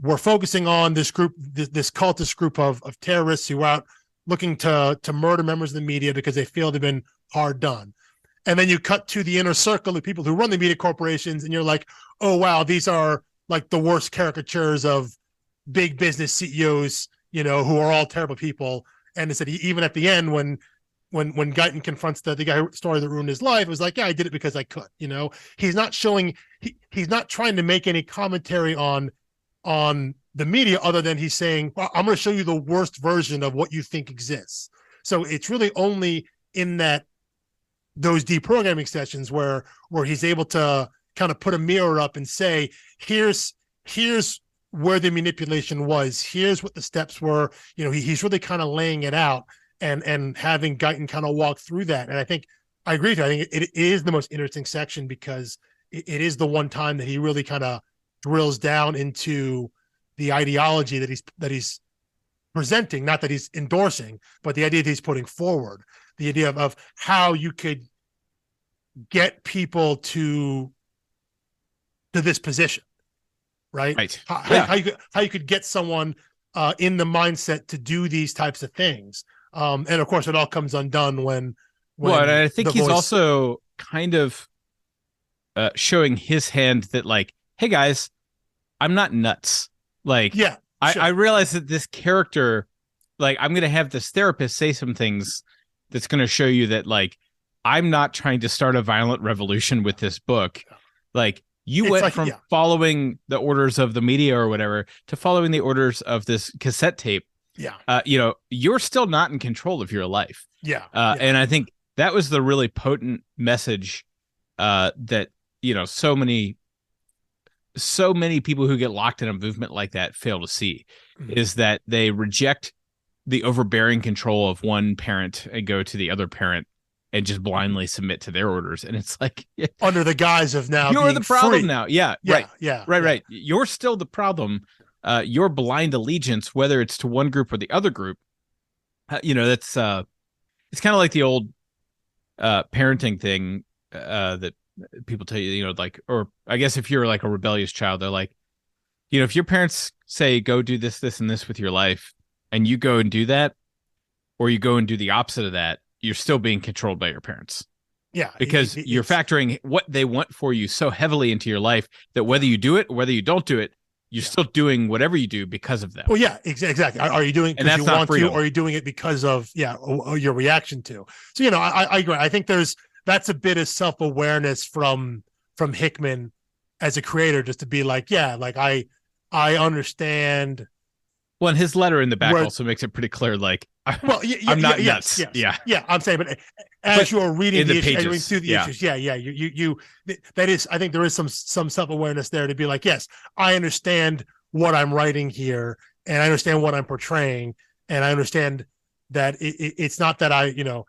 [SPEAKER 2] we're focusing on this group, this cultist group of terrorists who are out looking to murder members of the media because they feel they've been hard done. And then you cut to the inner circle of people who run the media corporations, and you're like, oh, wow, these are like the worst caricatures of big business CEOs, who are all terrible people. And it said even at the end, when Guyton confronts the guy story that ruined his life, it was like, I did it because I could. He's not showing, he's not trying to make any commentary on the media, other than he's saying, well, I'm going to show you the worst version of what you think exists. So it's really only in those deprogramming sessions where he's able to kind of put a mirror up and say, here's where the manipulation was. Here's what the steps were. He's really kind of laying it out and having Guyton kind of walk through that. And I think I agree with you. I think it is the most interesting section because it is the one time that he really kind of drills down into the ideology that he's presenting, not that he's endorsing, but the idea that he's putting forward, the idea of how you could get people to this position, right? How you could get someone in the mindset to do these types of things. And of course, it all comes undone when
[SPEAKER 1] and I think he's also kind of showing his hand that, like, hey guys, I'm not nuts. Like, I realize that this character, like I'm gonna have this therapist say some things that's gonna show you that like I'm not trying to start a violent revolution with this book. Like you
[SPEAKER 2] It's
[SPEAKER 1] went
[SPEAKER 2] like,
[SPEAKER 1] from
[SPEAKER 2] yeah,
[SPEAKER 1] following the orders of the media or whatever to following the orders of this cassette tape.
[SPEAKER 2] yeah,
[SPEAKER 1] You're still not in control of your life.
[SPEAKER 2] yeah, yeah,
[SPEAKER 1] And I think that was the really potent message that, so many people who get locked in a movement like that fail to see, is that they reject the overbearing control of one parent and go to the other parent and just blindly submit to their orders. And it's like,
[SPEAKER 2] under the guise of now
[SPEAKER 1] you're
[SPEAKER 2] being
[SPEAKER 1] the problem
[SPEAKER 2] free.
[SPEAKER 1] now. Yeah,
[SPEAKER 2] Yeah,
[SPEAKER 1] right.
[SPEAKER 2] yeah,
[SPEAKER 1] Right,
[SPEAKER 2] yeah.
[SPEAKER 1] right. You're still the problem. Your blind allegiance, whether it's to one group or the other group, that's it's kind of like the old parenting thing that people tell you, like, or I guess if you're like a rebellious child, they're like, if your parents say go do this, this, and this with your life, and you go and do that, or you go and do the opposite of that, you're still being controlled by your parents.
[SPEAKER 2] Yeah,
[SPEAKER 1] Because you're factoring what they want for you so heavily into your life that whether you do it or whether you don't do it, you're still doing whatever you do because of them.
[SPEAKER 2] Well, yeah, exactly. Are you doing it because you want to, or are you doing it because of your reaction to? So I agree. I think that's a bit of self-awareness from Hickman as a creator, just to be like, yeah, like I understand.
[SPEAKER 1] Well, and his letter in the back also makes it pretty clear, like, I'm not nuts.
[SPEAKER 2] Yes, yeah. I'm saying, but as you're reading the issue,
[SPEAKER 1] pages,
[SPEAKER 2] through the issues, you that is, I think there is some self-awareness there to be like, yes, I understand what I'm writing here, and I understand what I'm portraying, and I understand that it's not that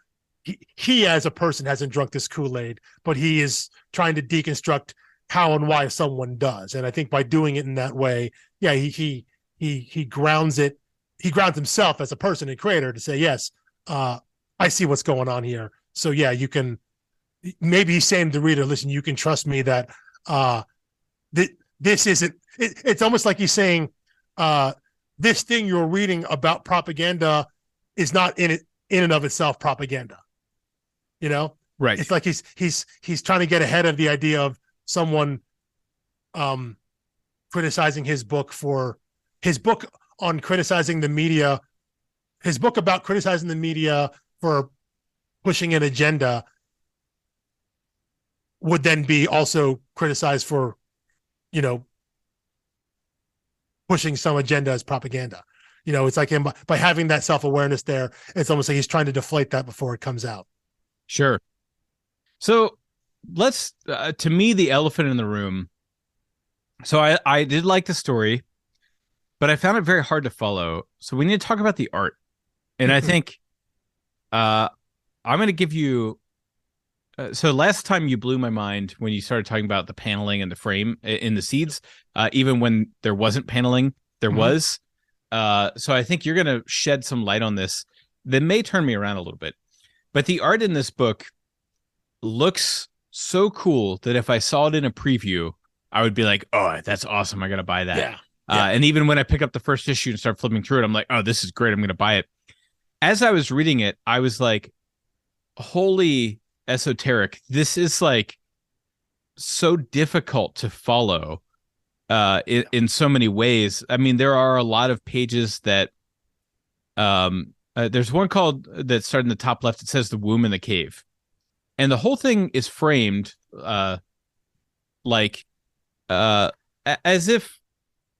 [SPEAKER 2] he as a person hasn't drunk this Kool-Aid, but he is trying to deconstruct how and why someone does, and I think by doing it in that way, yeah, he grounds it. He grounds himself as a person and creator to say, yes, I see what's going on here. So yeah, you can, maybe he's saying to the reader, listen, you can trust me that this isn't, it's almost like he's saying, this thing you're reading about propaganda is not in and of itself propaganda.
[SPEAKER 1] Right.
[SPEAKER 2] It's like he's trying to get ahead of the idea of someone criticizing his book on criticizing the media, his book about criticizing the media for pushing an agenda would then be also criticized for, pushing some agenda as propaganda. It's like him by having that self-awareness there, it's almost like he's trying to deflate that before it comes out.
[SPEAKER 1] Sure. So let's, to me, the elephant in the room. So I did like the story, but I found it very hard to follow. So we need to talk about the art. And I think I'm going to give you... so last time you blew my mind when you started talking about the paneling and the frame in the seeds, even when there wasn't paneling, there was. So I think you're going to shed some light on this that may turn me around a little bit. But the art in this book looks so cool that if I saw it in a preview, I would be like, oh, that's awesome. I got to buy that.
[SPEAKER 2] Yeah.
[SPEAKER 1] And even when I pick up the first issue and start flipping through it, I'm like, oh, this is great. I'm going to buy it. As I was reading it, I was like, holy esoteric. This is like so difficult to follow in so many ways. I mean, there are a lot of pages that there's one called that started in the top left. It says The Womb in the Cave. And the whole thing is framed like as if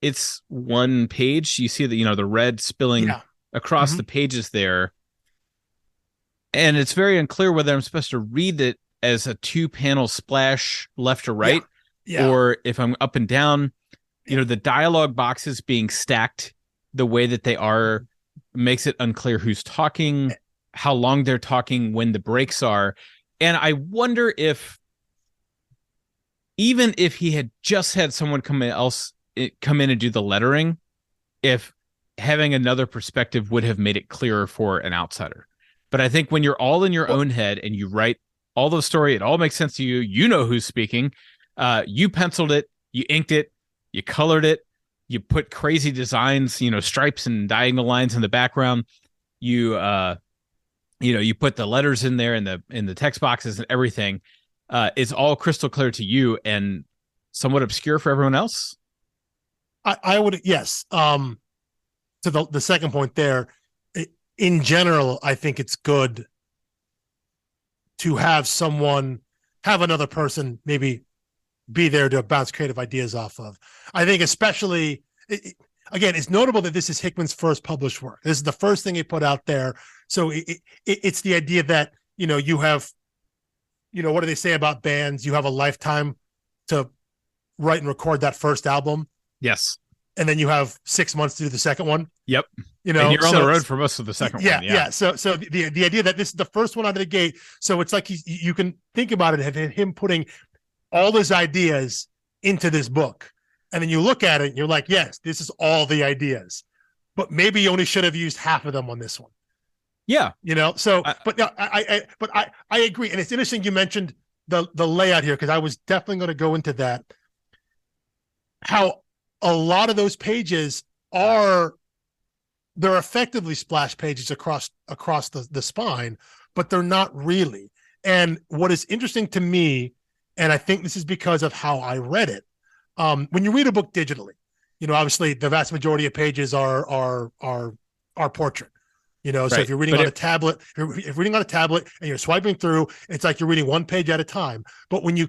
[SPEAKER 1] it's one page. You see the the red spilling across the pages there, and it's very unclear whether I'm supposed to read it as a 2-panel splash left or right, or if I'm up and down. The dialogue boxes being stacked the way that they are makes it unclear who's talking, how long they're talking, when the breaks are. And I wonder if even if he had just had someone come in and do the lettering, if having another perspective would have made it clearer for an outsider. But I think when you're all in your own head and you write all the story, it all makes sense to you. You know who's speaking. You penciled it, you inked it, you colored it, you put crazy designs, stripes and diagonal lines in the background. You you put the letters in there in the text boxes and everything. It's all crystal clear to you and somewhat obscure for everyone else.
[SPEAKER 2] I would, yes. To the second point there, in general, I think it's good to have another person maybe be there to bounce creative ideas off of. I think especially, again, it's notable that this is Hickman's first published work. This is the first thing he put out there. So it's the idea that, you have, what do they say about bands? You have a lifetime to write and record that first album.
[SPEAKER 1] Yes.
[SPEAKER 2] And then you have 6 months to do the second one.
[SPEAKER 1] Yep. And you're on the road for most of the second one.
[SPEAKER 2] Yeah. So the idea that this is the first one out of the gate. So it's like you can think about it, him putting all his ideas into this book. And then you look at it and you're like, yes, this is all the ideas. But maybe you only should have used half of them on this one.
[SPEAKER 1] Yeah.
[SPEAKER 2] I agree. And it's interesting you mentioned the layout here, because I was definitely going to go into that. How a lot of those pages they're effectively splash pages across the spine, but they're not really. And what is interesting to me, and I think this is because of how I read it, when you read a book digitally, obviously the vast majority of pages are portrait. So
[SPEAKER 1] right.
[SPEAKER 2] if you're reading on a tablet, if you're reading on a tablet and you're swiping through, it's like you're reading one page at a time. But when you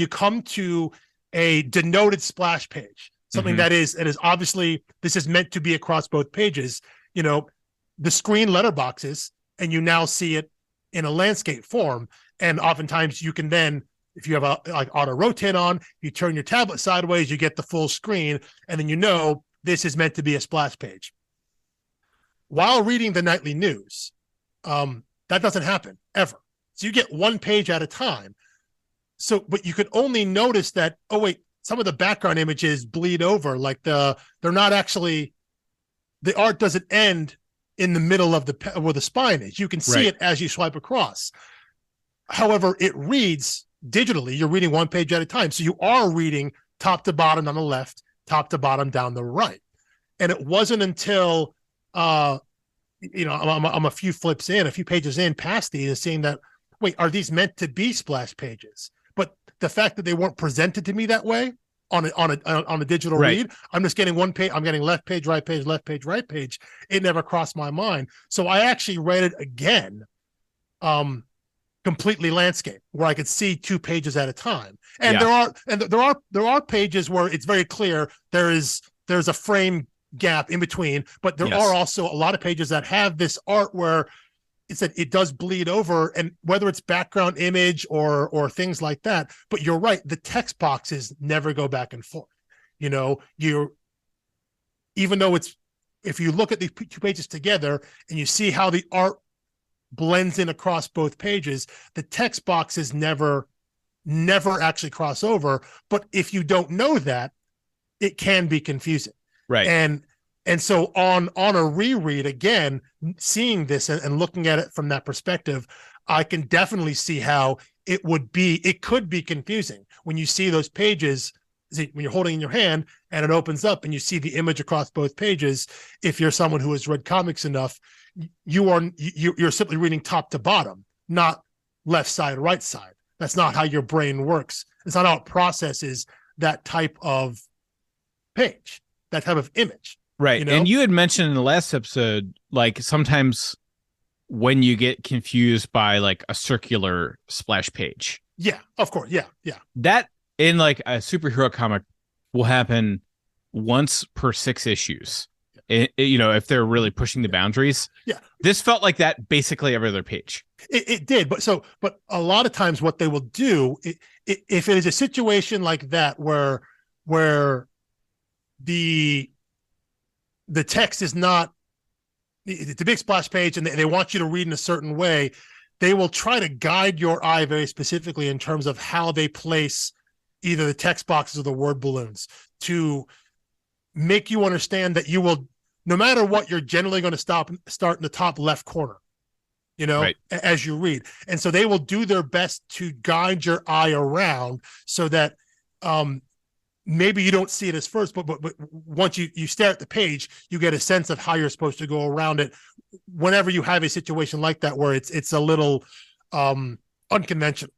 [SPEAKER 2] come to a denoted splash page, something that is obviously, this is meant to be across both pages, the screen letterboxes, and you now see it in a landscape form. And oftentimes you can then, if you have auto rotate on, you turn your tablet sideways, you get the full screen, and then this is meant to be a splash page. While reading the nightly news, that doesn't happen ever. So you get one page at a time. So, but you could only notice that, oh wait, some of the background images bleed over, like they're not actually, the art doesn't end in the middle of where the spine is. You can see it as you swipe across. However, it reads digitally. You're reading one page at a time. So you are reading top to bottom on the left, top to bottom down the right. And it wasn't until, I'm a few pages in past these, seeing that, wait, are these meant to be splash pages? But the fact that they weren't presented to me that way on a digital read, I'm just getting one page. I'm getting left page, right page, left page, right page. It never crossed my mind. So I actually read it again, completely landscape, where I could see 2 pages at a time. And there are pages where it's very clear there's a frame gap in between, but there are also a lot of pages that have this art where it does bleed over, and whether it's background image or things like that. But you're right, the text boxes never go back and forth. Even though if you look at the 2 pages together and you see how the art blends in across both pages, the text boxes never actually cross over. But if you don't know that, it can be confusing.
[SPEAKER 1] Right.
[SPEAKER 2] And so on a reread, again, seeing this and looking at it from that perspective, I can definitely see how it could be confusing when you see those pages, when you're holding in your hand and it opens up and you see the image across both pages. If you're someone who has read comics enough, you're simply reading top to bottom, not left side, right side. That's not how your brain works. It's not how it processes that type of page, that type of image.
[SPEAKER 1] Right. And you had mentioned in the last episode, like sometimes when you get confused by like a circular splash page.
[SPEAKER 2] Yeah, of course. Yeah.
[SPEAKER 1] That in like a superhero comic will happen once per 6 issues. If they're really pushing the boundaries.
[SPEAKER 2] Yeah.
[SPEAKER 1] This felt like that basically every other page.
[SPEAKER 2] It did. But a lot of times what they will do, if it is a situation like that where the text is not, it's a big splash page and they want you to read in a certain way, they will try to guide your eye very specifically in terms of how they place either the text boxes or the word balloons to make you understand that you will, no matter what, you're generally going to start in the top left corner, as you read. And so they will do their best to guide your eye around so that maybe you don't see it as first, but once you stare at the page, you get a sense of how you're supposed to go around it whenever you have a situation like that where it's a little unconventional.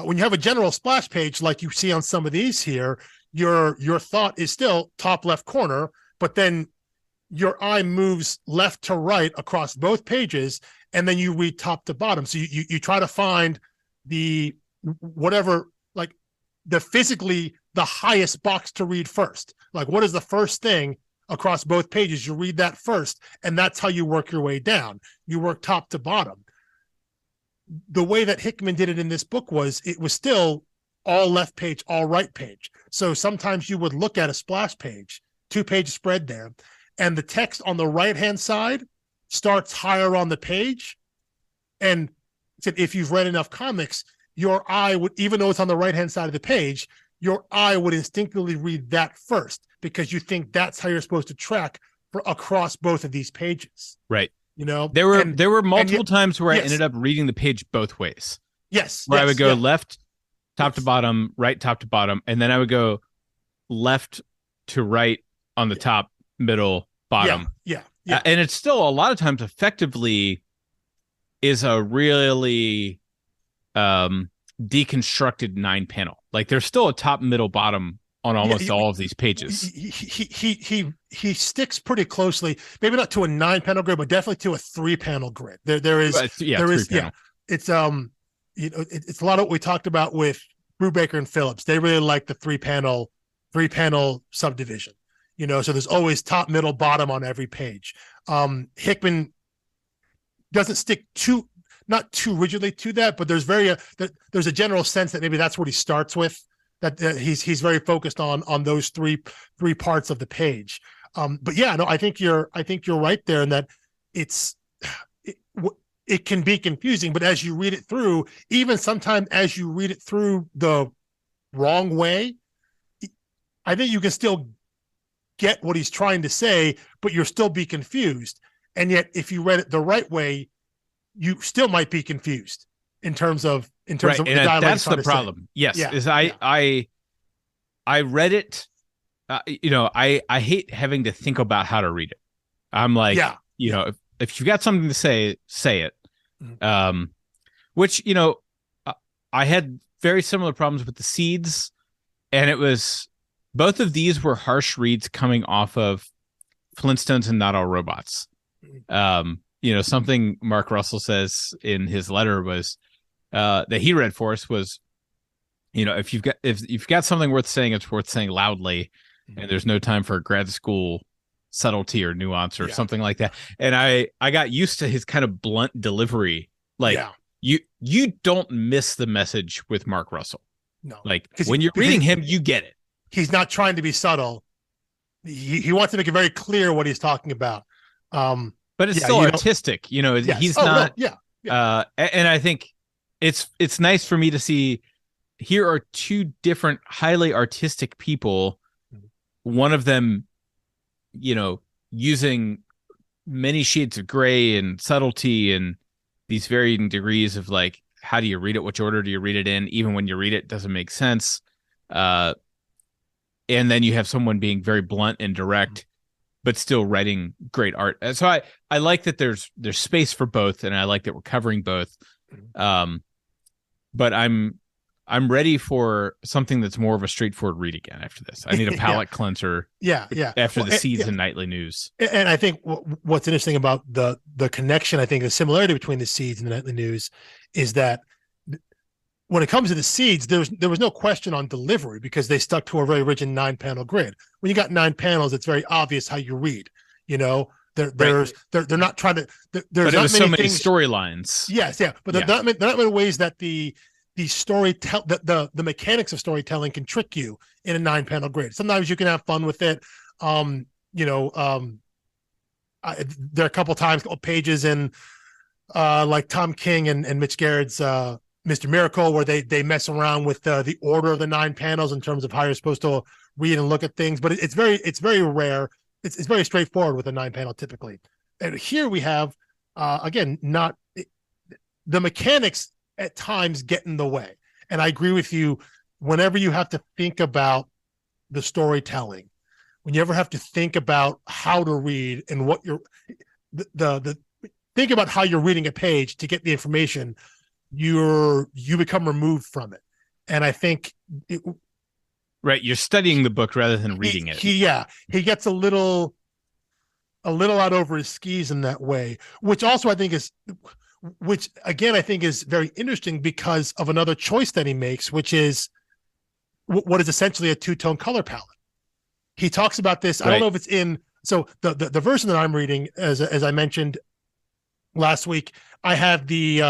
[SPEAKER 2] When you have a general splash page like you see on some of these here, your thought is still top left corner, but then your eye moves left to right across both pages, and then you read top to bottom. So you try to find the whatever, like physically the highest box to read first. Like, what is the first thing across both pages? You read that first, and that's how you work your way down. You work top to bottom. The way that Hickman did it in this book was, it was still all left page, all right page. So sometimes you would look at a splash page, 2-page spread there, and the text on the right-hand side starts higher on the page. And if you've read enough comics, your eye would, even though it's on the right-hand side of the page, your eye would instinctively read that first, because you think that's how you're supposed to track across both of these pages.
[SPEAKER 1] Right.
[SPEAKER 2] You know,
[SPEAKER 1] there were multiple times where I ended up reading the page both ways.
[SPEAKER 2] Yes.
[SPEAKER 1] Where I would go left, top to bottom, right, top to bottom, and then I would go left to right on the top, middle, bottom.
[SPEAKER 2] Yeah.
[SPEAKER 1] And it's still a lot of times effectively is a really deconstructed 9-panel. Like, there's still a top, middle, bottom on almost all of these pages.
[SPEAKER 2] He sticks pretty closely, maybe not to a 9-panel grid, but definitely to a 3-panel grid. There is it's it's a lot of what we talked about with Brubaker and Phillips. They really like the 3-panel subdivision. You know, so there's always top, middle, bottom on every page. Hickman doesn't stick not too rigidly to that, but there's a general sense that maybe that's what he starts with. That he's very focused on those three parts of the page. But yeah, no, I think you're right there, in that it can be confusing, but as you read it through, even sometimes as you read it through the wrong way, I think you can still get what he's trying to say, but you'll still be confused. And yet, if you read it the right way, you still might be confused in terms of the dialogue.
[SPEAKER 1] That's the problem. Yes, is I read it. I hate having to think about how to read it. I'm like, if you've got something to say it. Mm-hmm. Which I had very similar problems with the Seeds, and it was both of these were harsh reads coming off of Flintstones and Not All Robots. Something Mark Russell says in his letter was that he read for us was, if you've got something worth saying, it's worth saying loudly, and there's no time for grad school subtlety or nuance or something like that. And I got used to his kind of blunt delivery. Like, you don't miss the message with Mark Russell.
[SPEAKER 2] No,
[SPEAKER 1] like when you're reading him, you get it.
[SPEAKER 2] He's not trying to be subtle. He wants to make it very clear what he's talking about.
[SPEAKER 1] But it's still artistic. He's not. And I think it's nice for me to see here are two different highly artistic people. One of them, using many shades of gray and subtlety and these varying degrees of like, how do you read it? Which order do you read it in? Even when you read it, doesn't make sense. And then you have someone being very blunt and direct, but still writing great art. So I like that there's space for both, and I like that we're covering both. But I'm ready for something that's more of a straightforward read again after this. I need a palate cleanser. After the Seeds and Nightly News. And
[SPEAKER 2] I think what's interesting about the connection, I think the similarity between the Seeds and the Nightly News is that when it comes to the Seeds, there was no question on delivery, because they stuck to a very rigid 9-panel grid. When you got 9 panels, it's very obvious how you read. They're not trying to. But
[SPEAKER 1] it was so many storylines.
[SPEAKER 2] Yes, but there are not many ways that the the mechanics of storytelling can trick you in a 9-panel grid. Sometimes you can have fun with it. There are a couple times, pages in like Tom King and Mitch Garrett's Mr. Miracle, where they mess around with the order of the 9 panels in terms of how you're supposed to read and look at things. But it's very rare. It's very straightforward with a 9-panel typically. And here we have the mechanics at times get in the way. And I agree with you. Whenever you have to think about the storytelling, when you ever have to think about how to read and what you're think about how you're reading a page to get the information, you become removed from it. And I think
[SPEAKER 1] you're studying the book rather than reading it.
[SPEAKER 2] He gets a little a little out over his skis in that way, which also I think is, which again I think is very interesting because of another choice that he makes, which is what is essentially a two-tone color palette. He talks about this. I don't know if it's in. So the version that I'm reading, as I mentioned last week, I have the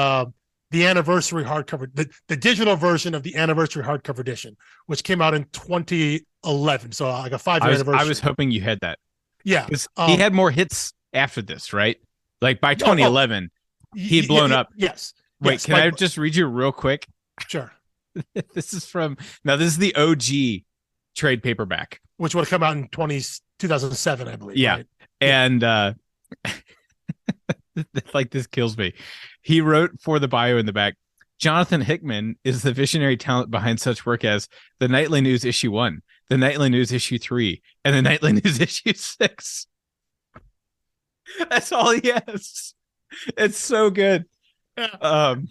[SPEAKER 2] anniversary hardcover, the digital version of the anniversary hardcover edition, which came out in 2011. So like a 5-year anniversary.
[SPEAKER 1] I was hoping you had that.
[SPEAKER 2] Yeah,
[SPEAKER 1] Because he had more hits after this, right? Like by 2011, he'd blown up.
[SPEAKER 2] Yes.
[SPEAKER 1] Wait,
[SPEAKER 2] yes,
[SPEAKER 1] can I just read you real quick?
[SPEAKER 2] Sure.
[SPEAKER 1] This is the OG trade paperback,
[SPEAKER 2] which would have come out in 2007, I believe.
[SPEAKER 1] Yeah.
[SPEAKER 2] Right?
[SPEAKER 1] And like this kills me. He wrote for the bio in the back, Jonathan Hickman is the visionary talent behind such work as the Nightly News issue 1, the Nightly News issue 3, and the Nightly News issue 6. That's all he has. It's so good. That's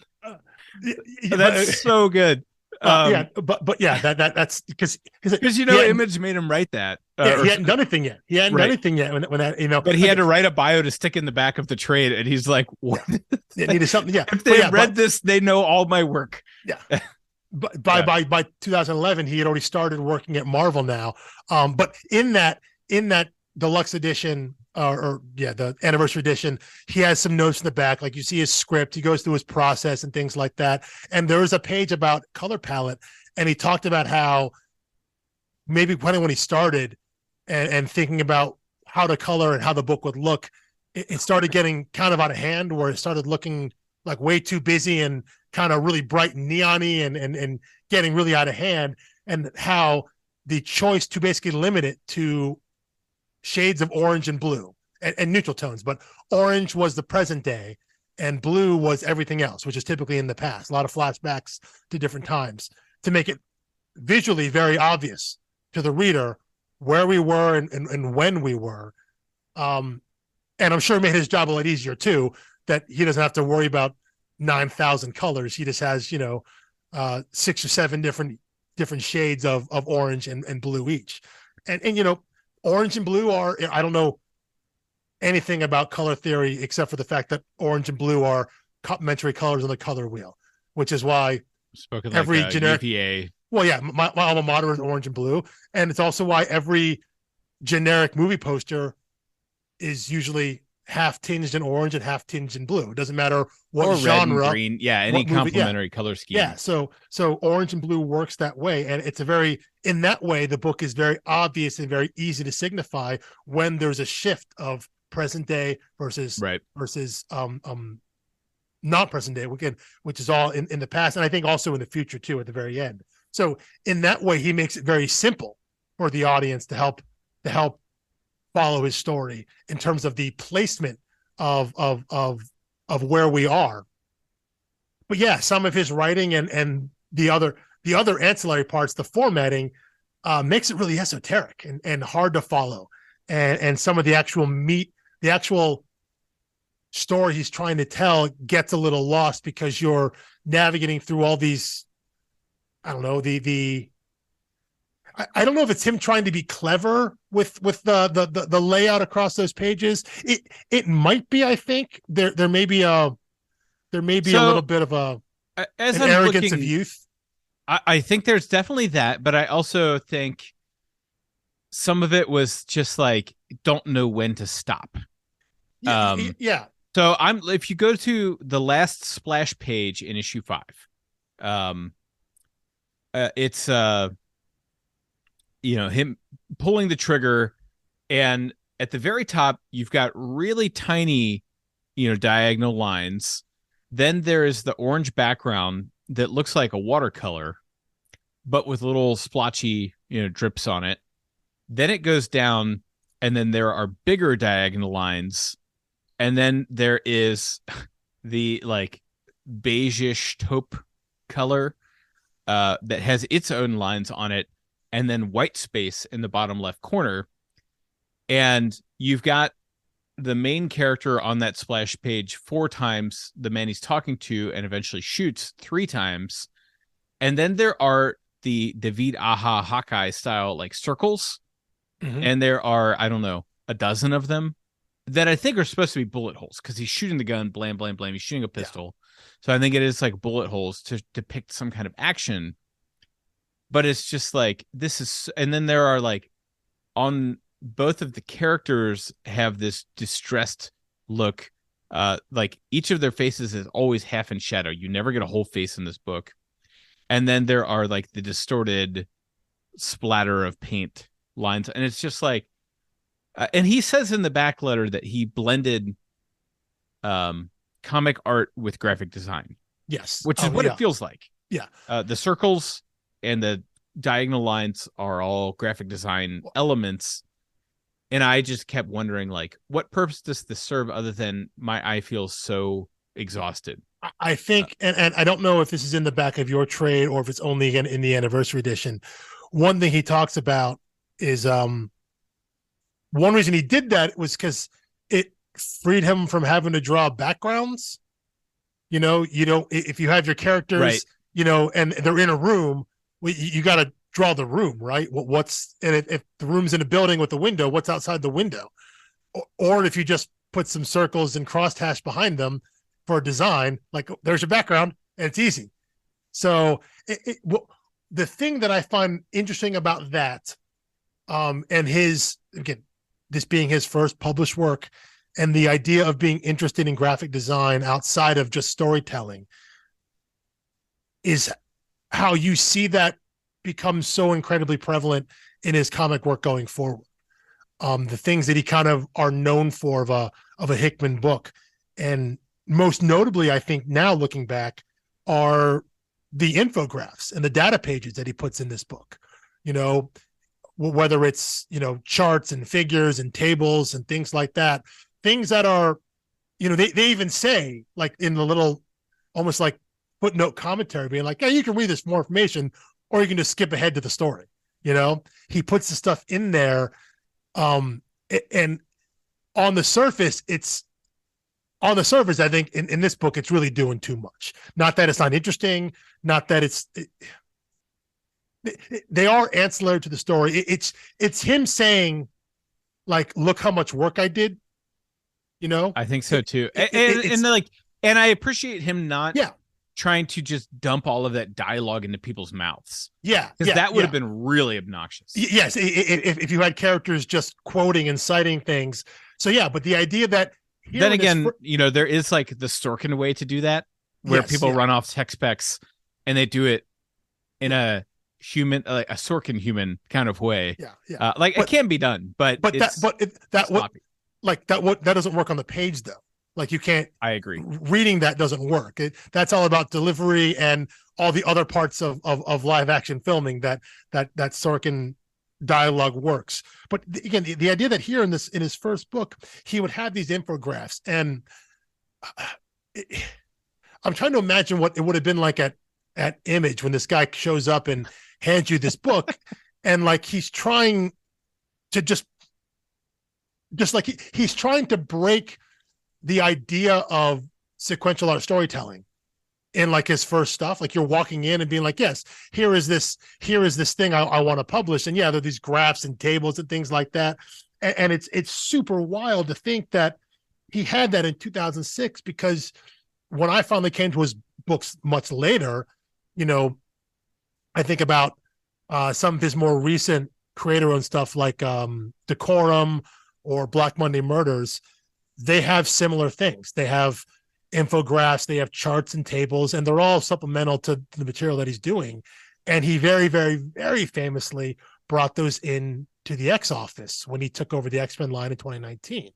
[SPEAKER 1] so good.
[SPEAKER 2] But that's because
[SPEAKER 1] Image made him write that.
[SPEAKER 2] He hadn't done anything yet. He hadn't done anything yet when that,
[SPEAKER 1] But he had to write a bio to stick in the back of the trade, and he's like, "What?
[SPEAKER 2] It needed something." Yeah.
[SPEAKER 1] If they read this, they know all my work.
[SPEAKER 2] Yeah. But by 2011, he had already started working at Marvel now. But in that deluxe edition, the anniversary edition, he has some notes in the back, like you see his script, he goes through his process and things like that. And there was a page about color palette, and he talked about how maybe when he started and thinking about how to color and how the book would look, it started getting kind of out of hand, where it started looking like way too busy and kind of really bright and neon-y and getting really out of hand, and how the choice to basically limit it to shades of orange and blue and neutral tones, but orange was the present day and blue was everything else, which is typically in the past. A lot of flashbacks to different times to make it visually very obvious to the reader where we were and when we were. And I'm sure it made his job a lot easier too, that he doesn't have to worry about 9,000 colors. He just has, 6 or 7 different shades of orange and blue each. And orange and blue are, I don't know anything about color theory except for the fact that orange and blue are complementary colors on the color wheel, which is why every generic
[SPEAKER 1] UPA.
[SPEAKER 2] Well, yeah, my alma mater is orange and blue, and it's also why every generic movie poster is usually half tinged in orange and half tinged in blue. It doesn't matter what
[SPEAKER 1] or
[SPEAKER 2] genre,
[SPEAKER 1] red and green, any complementary color scheme.
[SPEAKER 2] Yeah, so orange and blue works that way, and it's in that way the book is very obvious and very easy to signify when there's a shift of present day versus not present day, which is all in the past, and I think also in the future too at the very end. So in that way, he makes it very simple for the audience to help follow his story in terms of the placement of where we are. But yeah, some of his writing and the other ancillary parts, the formatting, makes it really esoteric and hard to follow. And some of the actual meat, the actual story he's trying to tell gets a little lost because you're navigating through all these, I don't know, I don't know if it's him trying to be clever with the layout across those pages. It might be. I think there may be a little bit of an arrogance of youth.
[SPEAKER 1] I think there's definitely that, but I also think some of it was just like don't know when to stop.
[SPEAKER 2] Yeah.
[SPEAKER 1] So if you go to the last splash page in issue 5, it's him pulling the trigger, and at the very top you've got really tiny diagonal lines. Then there is the orange background that looks like a watercolor but with little splotchy drips on it. Then it goes down, and then there are bigger diagonal lines, and then there is the like beigeish taupe color that has its own lines on it, and then white space in the bottom left corner. And you've got the main character on that splash page 4 times, the man he's talking to and eventually shoots 3 times. And then there are the David Aha Hawkeye style like circles. Mm-hmm. And there are, I don't know, a dozen of them that I think are supposed to be bullet holes because he's shooting the gun, blam, blam, blam. He's shooting a
[SPEAKER 2] Yeah.
[SPEAKER 1] pistol. So I think it is like bullet holes to depict some kind of action. But it's just like, this is, and then there are like, on both of the characters have this distressed look. Like each of their faces is always half in shadow. You never get a whole face in this book. And then there are like the distorted splatter of paint lines. And it's just like, and he says in the back letter that he blended comic art with graphic design,
[SPEAKER 2] Yes.
[SPEAKER 1] which is what it feels like.
[SPEAKER 2] Yeah.
[SPEAKER 1] The circles and the diagonal lines are all graphic design elements. And I just kept wondering, like, what purpose does this serve other than my eye feels so exhausted?
[SPEAKER 2] I think, and I don't know if this is in the back of your trade or if it's only in the anniversary edition. One thing he talks about is one reason he did that was because it freed him from having to draw backgrounds. You know, if you have your characters,
[SPEAKER 1] right,
[SPEAKER 2] and they're in a room, you got to draw the room, right? What's, and if the room's in a building with a window, what's outside the window? Or if you just put some circles and crosshatch behind them for a design, like there's your background and it's easy. So the thing that I find interesting about that, and his, again, this being his first published work, and the idea of being interested in graphic design outside of just storytelling, is how you see that become so incredibly prevalent in his comic work going forward. The things that he kind of are known for of a Hickman book, and most notably, I think now looking back, are the infographics and the data pages that he puts in this book. Whether it's charts and figures and tables and things like that, things that are, they even say, like in the little almost like footnote commentary, being like, yeah, you can read this for more information, or you can just skip ahead to the story. He puts the stuff in there, and on the surface, I think in this book, it's really doing too much. Not that it's not interesting, not that they are ancillary to the story. It's him saying, like, look how much work I did.
[SPEAKER 1] I think so too. And I appreciate him not trying to just dump all of that dialogue into people's mouths.
[SPEAKER 2] Yeah.
[SPEAKER 1] Because that would have been really obnoxious.
[SPEAKER 2] Yes. If you had characters just quoting and citing things. So yeah, but the idea that
[SPEAKER 1] then again, there is like the Sorkin way to do that, where people run off tech specs and they do it in a human, like a Sorkin human kind of way.
[SPEAKER 2] Yeah.
[SPEAKER 1] It can be done, but
[SPEAKER 2] that doesn't work on the page though. Like you can't.
[SPEAKER 1] I agree.
[SPEAKER 2] Reading that doesn't work. That's all about delivery and all the other parts of live action filming that Sorkin dialogue works. But again, the idea that here in his first book, he would have these infographics, and I'm trying to imagine what it would have been like at Image when this guy shows up and hands you this book, and like he's trying to just like he's trying to break the idea of sequential art storytelling in like his first stuff. Like you're walking in and being like, yes, here is this thing I want to publish. And yeah, there are these graphs and tables and things like that. And it's super wild to think that he had that in 2006, because when I finally came to his books much later, I think about some of his more recent creator-owned stuff like Decorum or Black Monday Murders. They have similar things. They have infographics, they have charts and tables, and they're all supplemental to the material that he's doing. And he very, very, very famously brought those in to the X office when he took over the X-Men line in 2019.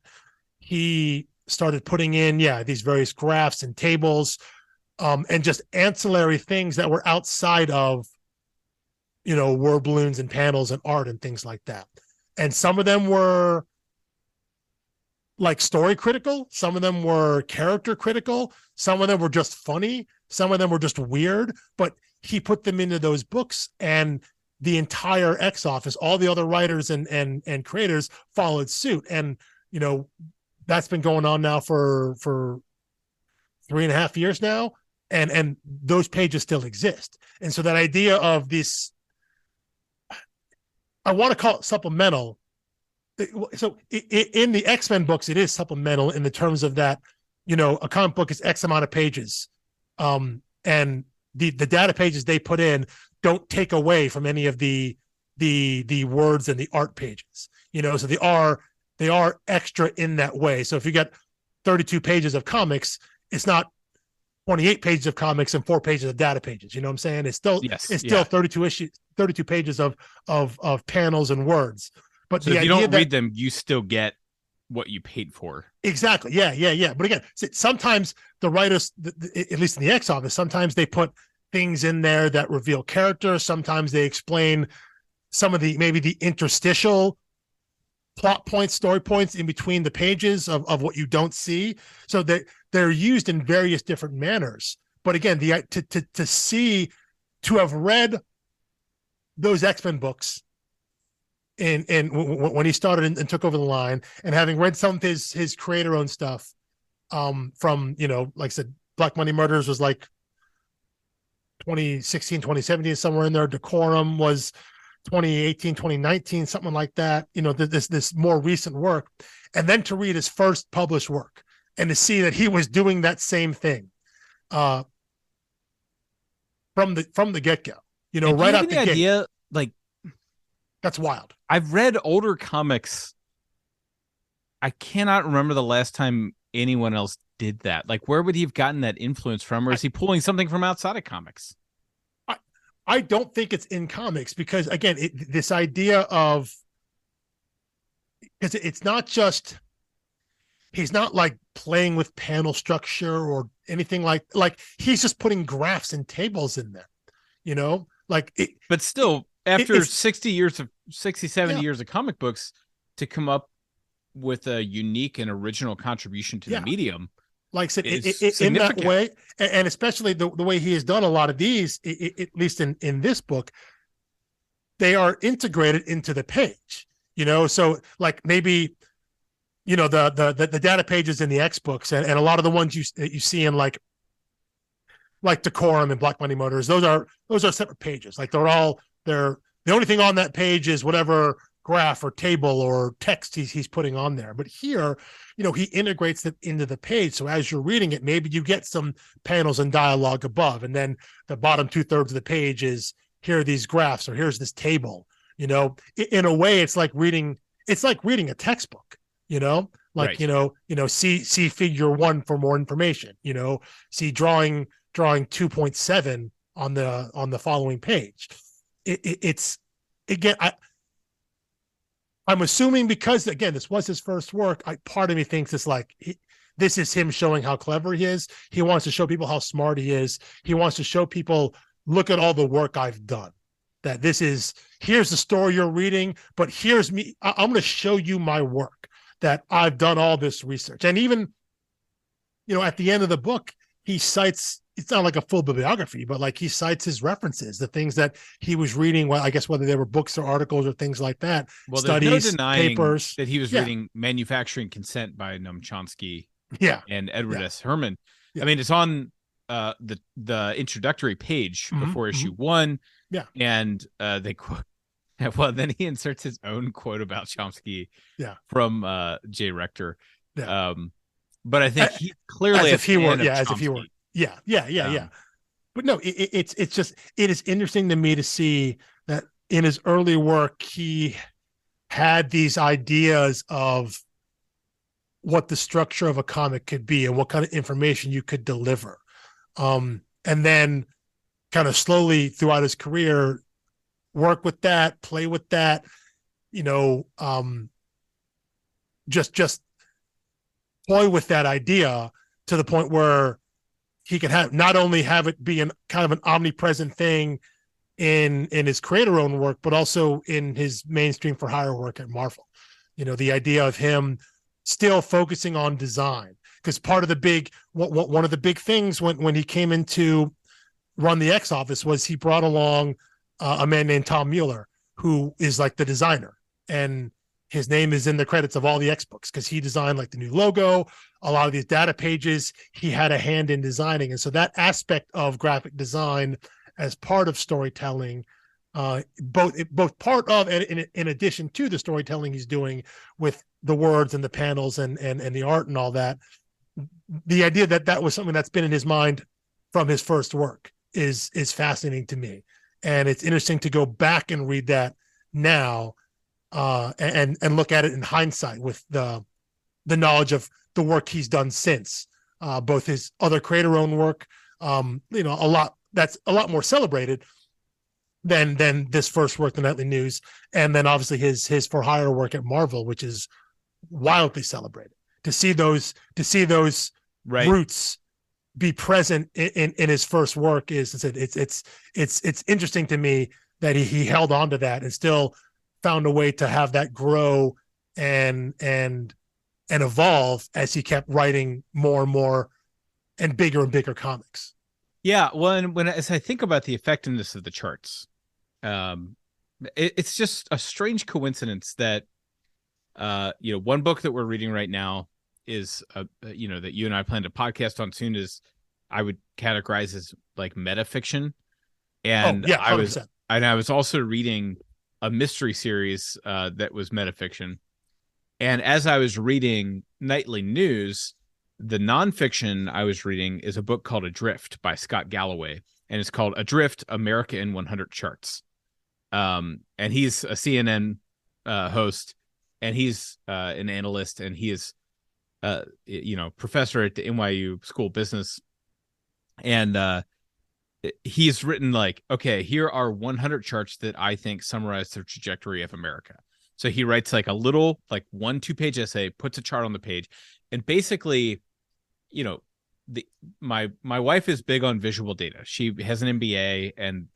[SPEAKER 2] He started putting in, these various graphs and tables, and just ancillary things that were outside of, word balloons and panels and art and things like that. And some of them were like story critical, some of them were character critical, some of them were just funny, some of them were just weird, but he put them into those books, and the entire X office, all the other writers and creators followed suit. And that's been going on now for 3.5 years now, and those pages still exist. And so that idea of this, I want to call it supplemental, So in the X-Men books, it is supplemental in the terms of that, a comic book is X amount of pages. And the data pages they put in don't take away from any of the words and the art pages, so they are extra in that way. So if you got 32 pages of comics, it's not 28 pages of comics and 4 pages of data pages. You know what I'm saying? It's still 32 pages of panels and words. But
[SPEAKER 1] so if you don't read them, you still get what you paid for.
[SPEAKER 2] Exactly. Yeah. But again, sometimes the writers, at least in the X office, sometimes they put things in there that reveal character. Sometimes they explain some of maybe the interstitial plot points, story points in between the pages of what you don't see. So they're used in various different manners. But again, to have read those X-Men books and when he started and took over the line, and having read some of his creator owned stuff, from, like I said, Black Monday Murders was like 2016, 2017, somewhere in there. Decorum was 2018, 2019, something like that. This more recent work, and then to read his first published work and to see that he was doing that same thing, from the get-go, right out the gate.
[SPEAKER 1] Idea, like,
[SPEAKER 2] that's wild.
[SPEAKER 1] I've read older comics. I cannot remember the last time anyone else did that. Like, where would he have gotten that influence from? Or is he pulling something from outside of comics?
[SPEAKER 2] I don't think it's in comics, because again, this idea of, because it's not just, he's not like playing with panel structure or anything like he's just putting graphs and tables in there, but
[SPEAKER 1] still, after 70 years of comic books, to come up with a unique and original contribution to the medium,
[SPEAKER 2] like I said, in that way, and especially the way he has done a lot of these, at least in this book, they are integrated into the page, so like maybe, the data pages in the X books, and a lot of the ones you see in like Decorum and Black Monday Motors, those are separate pages. Like they're the only thing on that page is whatever graph or table or text he's putting on there. But here, he integrates them into the page. So as you're reading it, maybe you get some panels and dialogue above, and then the bottom 2/3 of the page is, here are these graphs, or here's this table. In a way, it's like reading a textbook. Like, right. See figure 1 for more information. See drawing 2.7 on the following page. It's again, I'm assuming, because again, this was his first work, part of me thinks it's like, this is him showing how clever he is. He wants to show people how smart he is. He wants to show people, look at all the work I've done. That here's the story you're reading, but here's me. I'm going to show you my work, that I've done all this research. And even, at the end of the book, he cites, it's not like a full bibliography, but like he cites his references, the things that he was reading. Well, I guess whether they were books or articles or things like that.
[SPEAKER 1] Well,
[SPEAKER 2] studies,
[SPEAKER 1] there's no denying
[SPEAKER 2] papers
[SPEAKER 1] that he was reading Manufacturing Consent by Noam Chomsky, and Edward S. Herman. I mean, it's on the introductory page before issue 1.
[SPEAKER 2] Yeah,
[SPEAKER 1] and they quote. Well, then he inserts his own quote about Chomsky. From Jay Rector. But I think he clearly,
[SPEAKER 2] as if he were. Yeah. But no, it's just, it is interesting to me to see that in his early work, he had these ideas of what the structure of a comic could be and what kind of information you could deliver. And then kind of slowly throughout his career, work with that, play with that, just toy with that idea to the point where he can not only have it be kind of an omnipresent thing in his creator-owned work, but also in his mainstream for hire work at Marvel. The idea of him still focusing on design, because part of one of the big things when he came in to run the X office was he brought along a man named Tom Mueller, who is like the designer, and his name is in the credits of all the X books because he designed like the new logo, a lot of these data pages. He had a hand in designing. And so that aspect of graphic design as part of storytelling both part of and in addition to the storytelling he's doing with the words and the panels and the art and all that. The idea that was something that's been in his mind from his first work is fascinating to me, and it's interesting to go back and read that now, and look at it in hindsight with the knowledge of the work he's done since, both his other creator-owned work, that's a lot more celebrated than this first work, the Nightly News, and then obviously his for hire work at Marvel, which is wildly celebrated. To see those
[SPEAKER 1] Right.
[SPEAKER 2] roots be present in his first work it's interesting to me that he held on to that and still found a way to have that grow and evolve as he kept writing more and more and bigger comics.
[SPEAKER 1] Yeah, well, and as I think about the effectiveness of the charts, it's just a strange coincidence that one book that we're reading right now is that you and I plan to podcast on soon is I would categorize as like metafiction, and
[SPEAKER 2] 100%.
[SPEAKER 1] I was also reading a mystery series that was metafiction, and as I was reading Nightly News, the nonfiction I was reading is a book called Adrift by Scott Galloway, and it's called Adrift: America in 100 Charts. And he's a CNN host, and he's an analyst, and he is professor at the NYU School of Business, and he's written like, okay, here are 100 charts that I think summarize the trajectory of America. So he writes like a little, like 1-2 page essay, puts a chart on the page, and basically, my wife is big on visual data. She has an MBA, and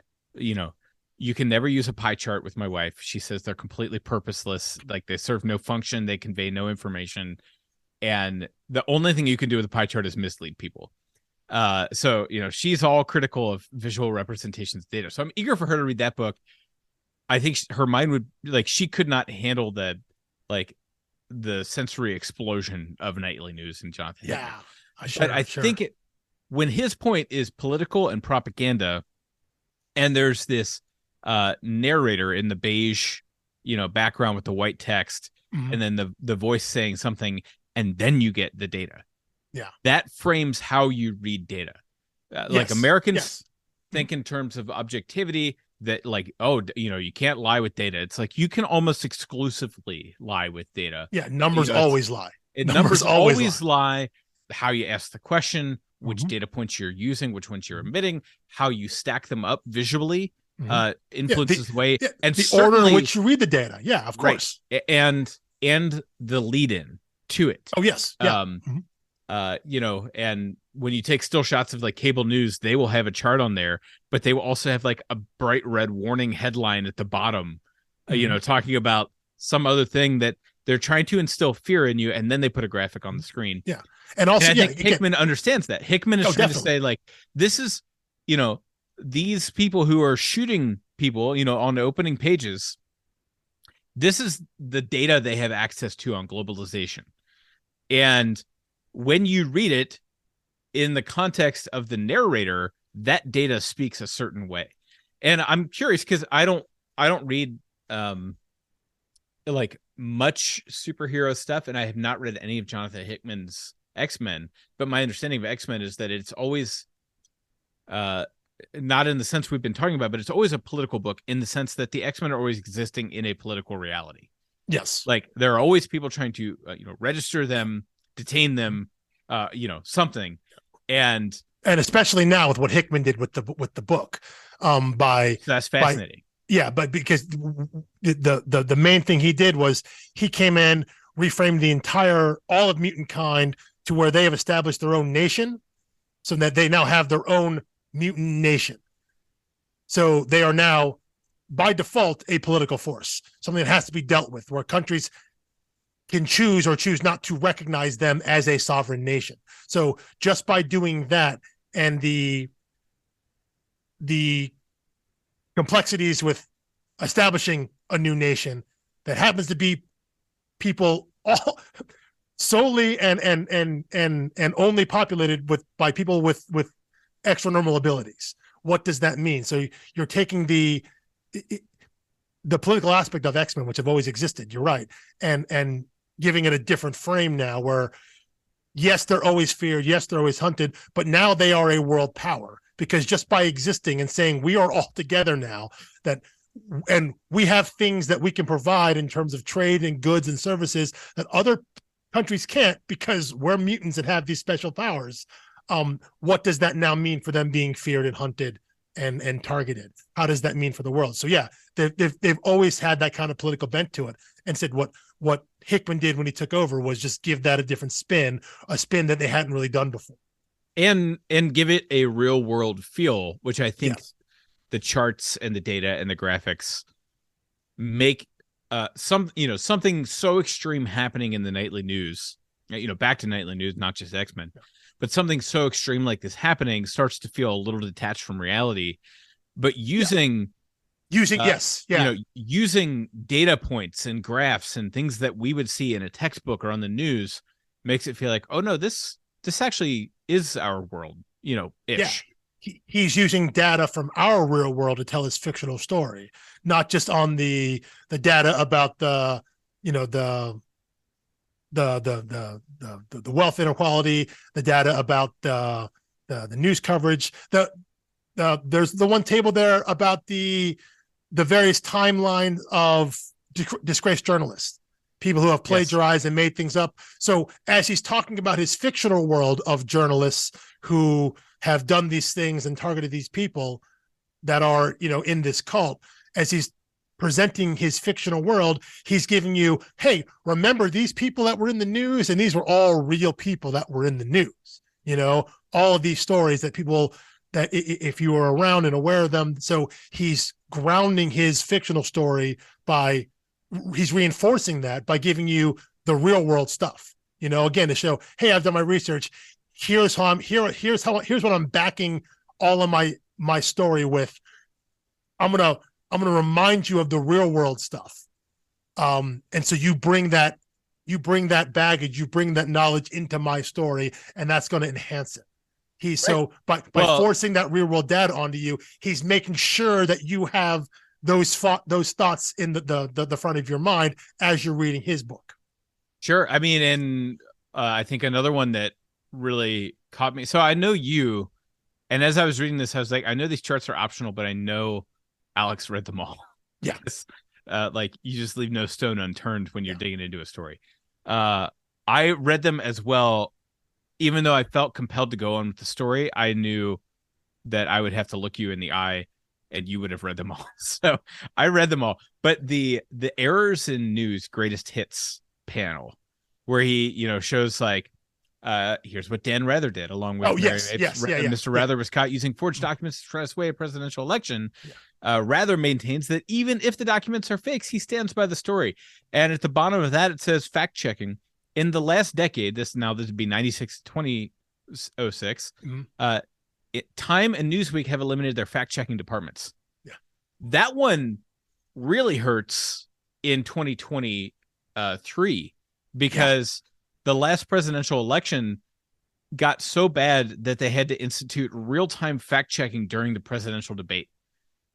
[SPEAKER 1] you can never use a pie chart with my wife. She says they're completely purposeless, like they serve no function, they convey no information, and the only thing you can do with a pie chart is mislead people. So she's all critical of visual representations of data. So I'm eager for her to read that book. I think her mind would, like, she could not handle the sensory explosion of Nightly News and Jonathan.
[SPEAKER 2] Yeah,
[SPEAKER 1] I think when his point is political and propaganda, and there's this narrator in the beige, background with the white text,
[SPEAKER 2] mm-hmm.
[SPEAKER 1] and then the voice saying something, and then you get the data.
[SPEAKER 2] Yeah,
[SPEAKER 1] that frames how you read data. Like Americans think in terms of objectivity, that like, you can't lie with data. It's like you can almost exclusively lie with data.
[SPEAKER 2] Yeah, numbers always lie.
[SPEAKER 1] Numbers always lie. How you ask the question, which
[SPEAKER 2] mm-hmm.
[SPEAKER 1] data points you're using, which ones you're omitting, how you stack them up visually,
[SPEAKER 2] mm-hmm.
[SPEAKER 1] influences the way, and
[SPEAKER 2] the order in which you read the data. Yeah, of course.
[SPEAKER 1] Right. And the lead in to it.
[SPEAKER 2] Oh yes. Yeah.
[SPEAKER 1] Mm-hmm. And when you take still shots of like cable news, they will have a chart on there, but they will also have like a bright red warning headline at the bottom,
[SPEAKER 2] mm-hmm.
[SPEAKER 1] Talking about some other thing that they're trying to instill fear in you, and then they put a graphic on the screen.
[SPEAKER 2] Yeah. And also,
[SPEAKER 1] I think Hickman understands that. Hickman is trying to say, like, this is, these people who are shooting people, on the opening pages, this is the data they have access to on globalization. And when you read it in the context of the narrator, that data speaks a certain way. And I'm curious because I don't read like much superhero stuff, and I have not read any of Jonathan Hickman's X-Men, but my understanding of X-Men is that it's always not in the sense we've been talking about, but it's always a political book in the sense that the X-Men are always existing in a political reality.
[SPEAKER 2] Yes.
[SPEAKER 1] Like there are always people trying to register them, detain them, something. And
[SPEAKER 2] especially now with what Hickman did with the book,
[SPEAKER 1] so that's fascinating.
[SPEAKER 2] But because the main thing he did was he came in, reframed all of mutant kind to where they have established their own nation, so that they now have their own mutant nation. So they are now by default a political force, something that has to be dealt with, where countries can choose or choose not to recognize them as a sovereign nation. So just by doing that, and the complexities with establishing a new nation that happens to be people all solely and only populated by people with extra normal abilities. What does that mean? So you're taking the the political aspect of X-Men, which have always existed, you're right, and giving it a different frame now, where yes, they're always feared, yes, they're always hunted, but now they are a world power, because just by existing and saying we are all together now, that and we have things that we can provide in terms of trade and goods and services that other countries can't, because we're mutants that have these special powers. What does that now mean for them being feared and hunted and targeted? How does that mean for the world? So yeah, they've always had that kind of political bent to it, and said what Hickman did when he took over was just give that a different spin, a spin that they hadn't really done before,
[SPEAKER 1] and give it a real world feel, which I think
[SPEAKER 2] yes.
[SPEAKER 1] the charts and the data and the graphics make something so extreme happening in the nightly news, back to nightly news, not just X-Men, but something so extreme like this happening starts to feel a little detached from reality, but using using data points and graphs and things that we would see in a textbook or on the news makes it feel like, oh no, this actually is our world, ish.
[SPEAKER 2] He's using data from our real world to tell his fictional story, not just on the data about the wealth inequality, the data about the news coverage. There's the one table there about the various timelines of disgraced journalists, people who have plagiarized and made things up. So as he's talking about his fictional world of journalists who have done these things and targeted these people that are, in this cult, as he's presenting his fictional world, he's giving you, hey, remember these people that were in the news, and these were all real people that were in the news. All of these stories that people, that if you were around and aware of them. So he's grounding his fictional story he's reinforcing that by giving you the real world stuff, again, to show, hey, I've done my research. Here's what I'm backing all of my story with. I'm gonna remind you of the real world stuff. And so you bring that baggage, you bring that knowledge into my story, and that's going to enhance it. So by forcing that real world data onto you, he's making sure that you have those thoughts in the front of your mind as you're reading his book.
[SPEAKER 1] Sure. I mean, and I think another one that really caught me. So I know you, and as I was reading this, I was like, I know these charts are optional, but I know Alex read them all.
[SPEAKER 2] Yeah.
[SPEAKER 1] You just leave no stone unturned when you're digging into a story. I read them as well. Even though I felt compelled to go on with the story, I knew that I would have to look you in the eye and you would have read them all. So I read them all. But the errors in news greatest hits panel, where he, shows like, here's what Dan Rather did, along with Mr. Rather was caught using forged documents to try to sway a presidential election. Rather maintains that even if the documents are fakes, he stands by the story. And at the bottom of that, it says fact checking. In the last decade, this would be 96 to 2006, Time and Newsweek have eliminated their fact-checking departments.
[SPEAKER 2] Yeah.
[SPEAKER 1] That one really hurts in 2023 because the last presidential election got so bad that they had to institute real-time fact-checking during the presidential debate.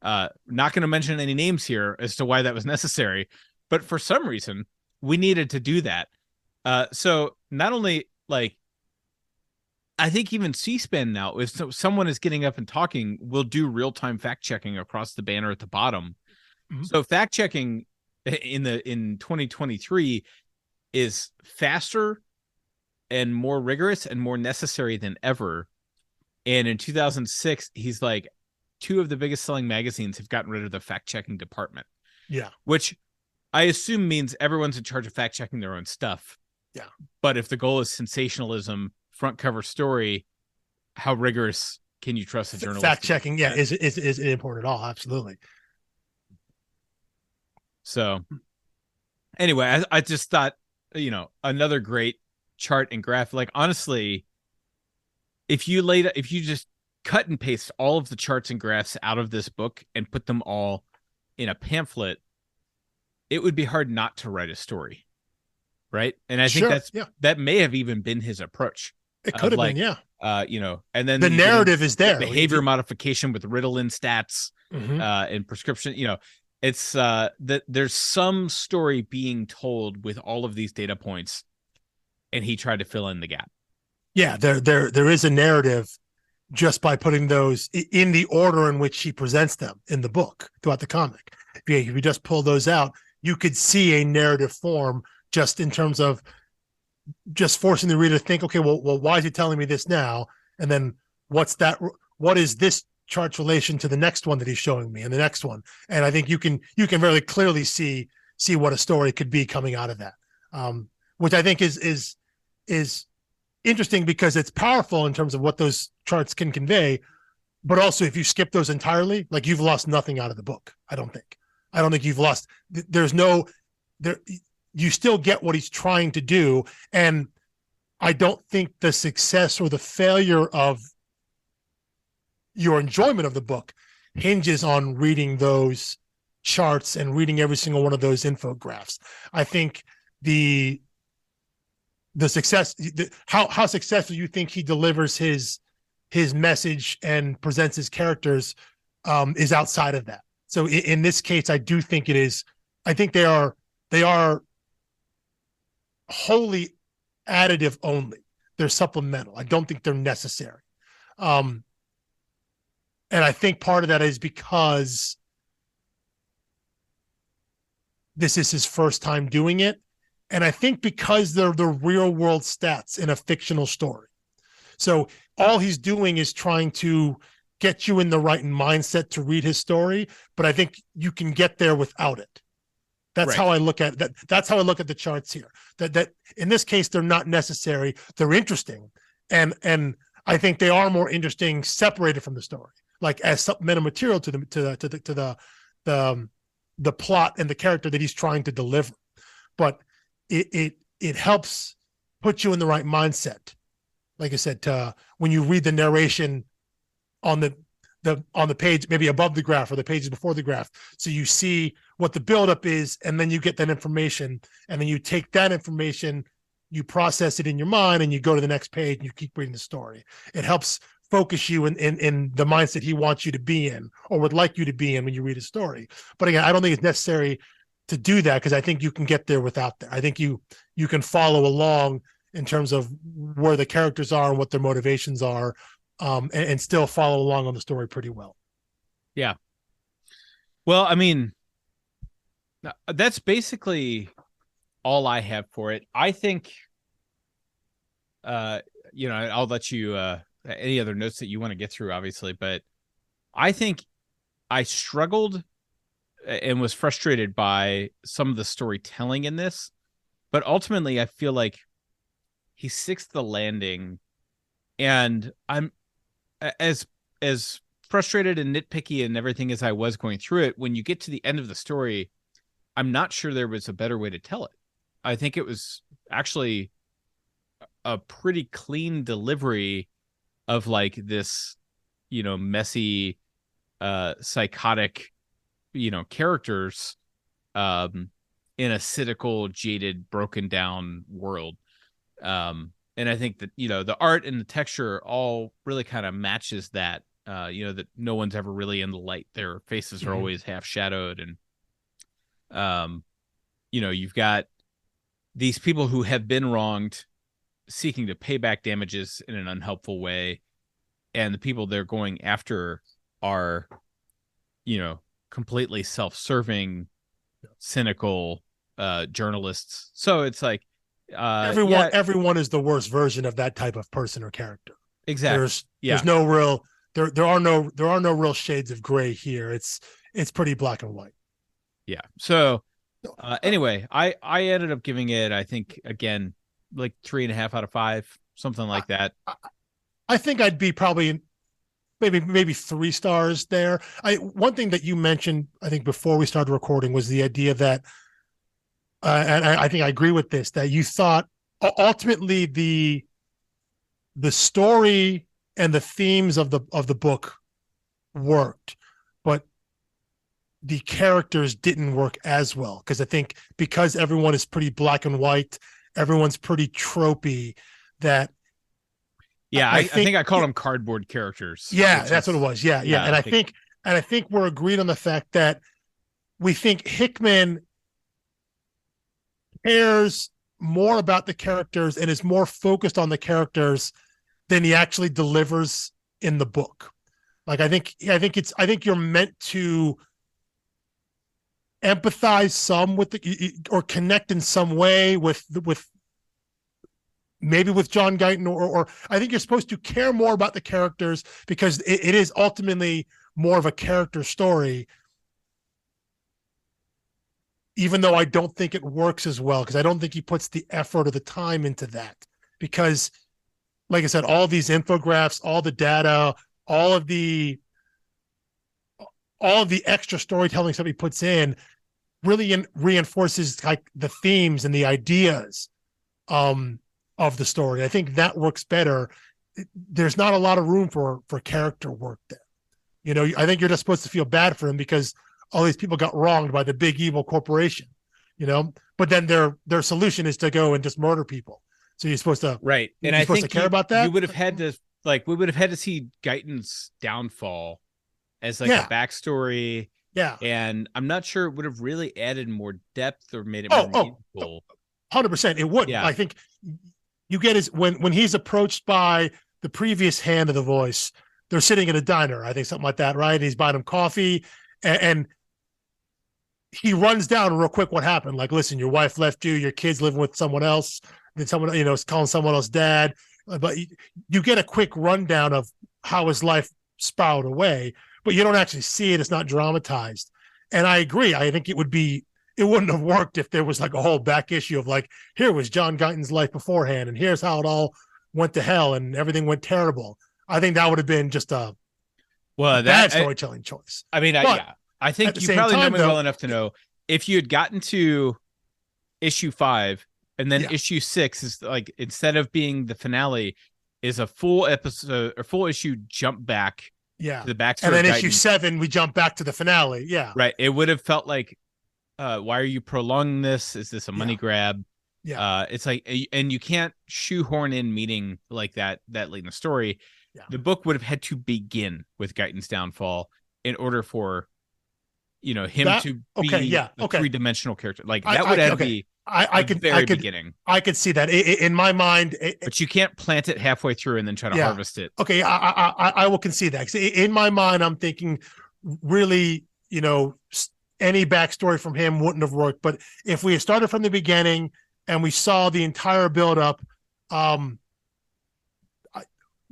[SPEAKER 1] Not going to mention any names here as to why that was necessary, but for some reason, we needed to do that. So not only I think even C-SPAN now, if someone is getting up and talking, will do real-time fact checking across the banner at the bottom. Mm-hmm. So fact checking in 2023 is faster and more rigorous and more necessary than ever. And in 2006, he's like, 2 of the biggest selling magazines have gotten rid of the fact checking department.
[SPEAKER 2] Yeah,
[SPEAKER 1] which I assume means everyone's in charge of fact checking their own stuff.
[SPEAKER 2] Yeah.
[SPEAKER 1] But if the goal is sensationalism, front cover story, how rigorous can you trust a journalist?
[SPEAKER 2] Fact checking, is important at all. Absolutely.
[SPEAKER 1] So anyway, I just thought, another great chart and graph. Like, honestly, if you just cut and paste all of the charts and graphs out of this book and put them all in a pamphlet, it would be hard not to write a story. Right. And I think that may have even been his approach.
[SPEAKER 2] It could have been,
[SPEAKER 1] and then
[SPEAKER 2] the narrative is there.
[SPEAKER 1] Behavior modification with Ritalin stats
[SPEAKER 2] Mhm.
[SPEAKER 1] in prescription. It's that there's some story being told with all of these data points, and he tried to fill in the gap.
[SPEAKER 2] Yeah, there is a narrative just by putting those in the order in which he presents them in the book throughout the comic. If you just pull those out, you could see a narrative form just in terms of just forcing the reader to think, okay, well, why is he telling me this now? And then what's that? What is this chart's relation to the next one that he's showing me and the next one? And I think you can very clearly see what a story could be coming out of that, which I think is interesting because it's powerful in terms of what those charts can convey. But also, if you skip those entirely, like you've lost nothing out of the book. I don't think you've lost. There's no there. You still get what he's trying to do, and I don't think the success or the failure of your enjoyment of the book hinges on reading those charts and reading every single one of those infographics. I think the success, how successful you think he delivers his message and presents his characters is outside of that. So in this case, I do think it is. I think they are wholly additive only. They're supplemental. I don't think they're necessary. And I think part of that is because this is his first time doing it. And I think because they're the real world stats in a fictional story. So all he's doing is trying to get you in the right mindset to read his story. But I think you can get there without it. That's
[SPEAKER 1] Right.
[SPEAKER 2] how I look at that. That's how I look at the charts here. That in this case, they're not necessary. They're interesting. And I think they are more interesting separated from the story, like as supplemental material to the plot and the character that he's trying to deliver. But it helps put you in the right mindset. Like I said, when you read the narration on the page, maybe above the graph or the pages before the graph, so you see what the buildup is, and then you get that information, and then you take that information, you process it in your mind, and you go to the next page and you keep reading the story. It helps focus you in the mindset he wants you to be in or would like you to be in when you read a story. But again, I don't think it's necessary to do that because I think you can get there without that. I think you can follow along in terms of where the characters are and what their motivations are, and still follow along on the story pretty well.
[SPEAKER 1] Yeah. Well, I mean, that's basically all I have for it. I think, I'll let you, any other notes that you want to get through, obviously, but I think I struggled and was frustrated by some of the storytelling in this, but ultimately I feel like he sticks the landing, and I'm as frustrated and nitpicky and everything as I was going through it. When you get to the end of the story, I'm not sure there was a better way to tell it. I think it was actually a pretty clean delivery of like this, messy, psychotic, characters, in a cynical, jaded, broken down world. And I think that, the art and the texture all really kind of matches that, that no one's ever really in the light. Their faces are always half shadowed. And, you've got these people who have been wronged seeking to pay back damages in an unhelpful way. And the people they're going after are, completely self-serving, cynical, journalists. So it's like,
[SPEAKER 2] everyone is the worst version of that type of person or character.
[SPEAKER 1] Exactly.
[SPEAKER 2] There's no real there are no real shades of gray here. It's pretty black and white.
[SPEAKER 1] Yeah. So anyway, I ended up giving it, I think, again, like 3.5 out of 5, something like that.
[SPEAKER 2] I think I'd be probably maybe 3 stars there. One thing that you mentioned, I think, before we started recording was the idea that, and I think I agree with this, that you thought ultimately the story and the themes of the book worked, but the characters didn't work as well. Because I think because everyone is pretty black and white, everyone's pretty tropey, that
[SPEAKER 1] I think I called them cardboard characters.
[SPEAKER 2] Yeah, that's what it was. Yeah. And I think And I think we're agreed on the fact that we think Hickman cares more about the characters and is more focused on the characters than he actually delivers in the book. Like I think you're meant to empathize some with the, or connect in some way with maybe with John Guyton, or I think you're supposed to care more about the characters because it is ultimately more of a character story, even though I don't think it works as well, because I don't think he puts the effort or the time into that. Because, like I said, all these infographics, all the data, all of the extra storytelling stuff he puts in really reinforces like the themes and the ideas of the story. I think that works better. There's not a lot of room for character work there. You know, I think you're just supposed to feel bad for him because all these people got wronged by the big evil corporation, you know, but then their solution is to go and just murder people. So you're supposed to,
[SPEAKER 1] right. And
[SPEAKER 2] I
[SPEAKER 1] think
[SPEAKER 2] care about that.
[SPEAKER 1] You would have had to, like, we would have had to see Guyton's downfall as like a backstory.
[SPEAKER 2] Yeah.
[SPEAKER 1] And I'm not sure it would have really added more depth or made it more meaningful.
[SPEAKER 2] 100%. It would. Yeah. I think you get his, when he's approached by the previous hand of the voice, they're sitting at a diner, I think something like that, right? He's buying him coffee and he runs down real quick what happened. Like, listen, your wife left you, your kid's living with someone else, then someone, you know, is calling someone else dad. But you get a quick rundown of how his life spiraled away, but you don't actually see it. It's not dramatized. And I agree. I think it wouldn't have worked if there was like a whole back issue of like, here was John Guyton's life beforehand, and here's how it all went to hell and everything went terrible. I think that would have been just a bad storytelling choice.
[SPEAKER 1] I mean, I think you probably know me well enough to know if you had gotten to issue 5 and then issue 6 is like, instead of being the finale, is a full episode or full issue jump back to the backstory.
[SPEAKER 2] And then issue 7, we jump back to the finale. Yeah.
[SPEAKER 1] Right. It would have felt like, why are you prolonging this? Is this a money grab?
[SPEAKER 2] Yeah.
[SPEAKER 1] It's like, and you can't shoehorn in meaning like that late in the story.
[SPEAKER 2] Yeah.
[SPEAKER 1] The book would have had to begin with Guyton's downfall in order for, you know, him to be a three-dimensional character. Like that would have to be beginning.
[SPEAKER 2] I could see that in my mind,
[SPEAKER 1] but you can't plant it halfway through and then try to harvest it.
[SPEAKER 2] Okay, I will concede that. In my mind, I'm thinking really, you know, any backstory from him wouldn't have worked. But if we had started from the beginning and we saw the entire buildup,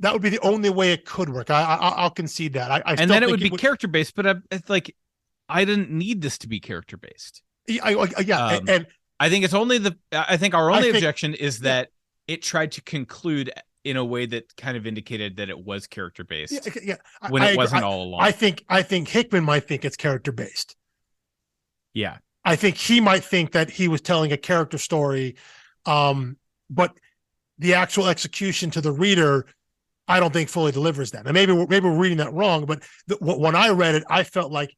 [SPEAKER 2] that would be the only way it could work. I'll concede that.
[SPEAKER 1] And then it would be character based, but it's like I didn't need this to be character based.
[SPEAKER 2] And
[SPEAKER 1] I think it's only I think our only objection is that it tried to conclude in a way that kind of indicated that it was character based. When it wasn't all along.
[SPEAKER 2] I think Hickman might think it's character based.
[SPEAKER 1] Yeah.
[SPEAKER 2] I think he might think that he was telling a character story, but the actual execution to the reader, I don't think fully delivers that. And maybe we're reading that wrong, but when I read it, I felt like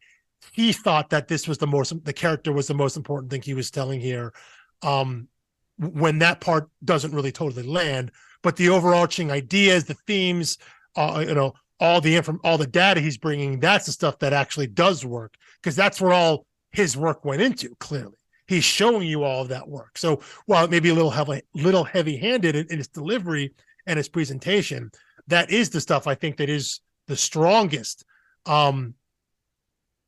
[SPEAKER 2] he thought that this was the character was the most important thing he was telling here. When that part doesn't really totally land, but the overarching ideas, the themes, you know, all the data he's bringing, that's the stuff that actually does work, because that's where all his work went into. Clearly, he's showing you all of that work. So while it may be a little heavy-handed in its delivery and its presentation, that is the stuff I think that is the strongest.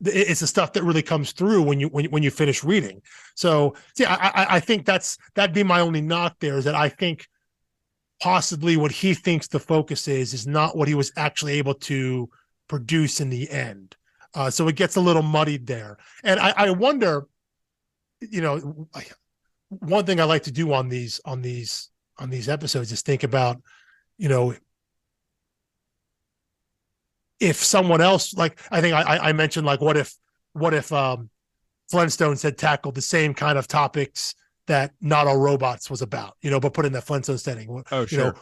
[SPEAKER 2] It's the stuff that really comes through when you finish reading. So I think that'd be my only knock there, is that I think possibly what he thinks the focus is not what he was actually able to produce in the end. So it gets a little muddied there. And I wonder, you know, one thing I like to do on these episodes is think about, you know, if someone else, like I think I mentioned, like what if Flintstones had tackled the same kind of topics that Not All Robots was about, you know, but put in that Flintstone setting.
[SPEAKER 1] Oh, sure.
[SPEAKER 2] You know,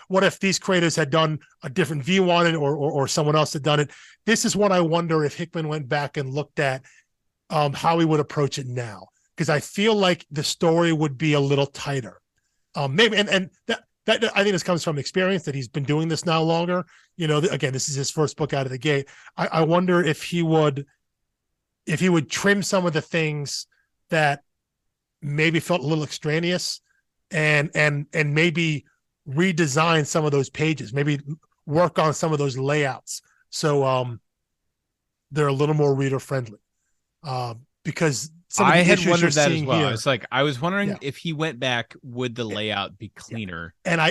[SPEAKER 2] what if these creators had done a different view on it, or someone else had done it? This is what I wonder if Hickman went back and looked at how he would approach it now, because I feel like the story would be a little tighter. Maybe and that I think this comes from experience that he's been doing this now longer. Again, this is his first book out of the gate. I wonder if he would trim some of the things that maybe felt a little extraneous, and maybe redesign some of those pages, maybe work on some of those layouts so they're a little more reader friendly. Because
[SPEAKER 1] I had wondered that as well.
[SPEAKER 2] Here,
[SPEAKER 1] it's like I was wondering if he went back, would the layout be cleaner?
[SPEAKER 2] Yeah. And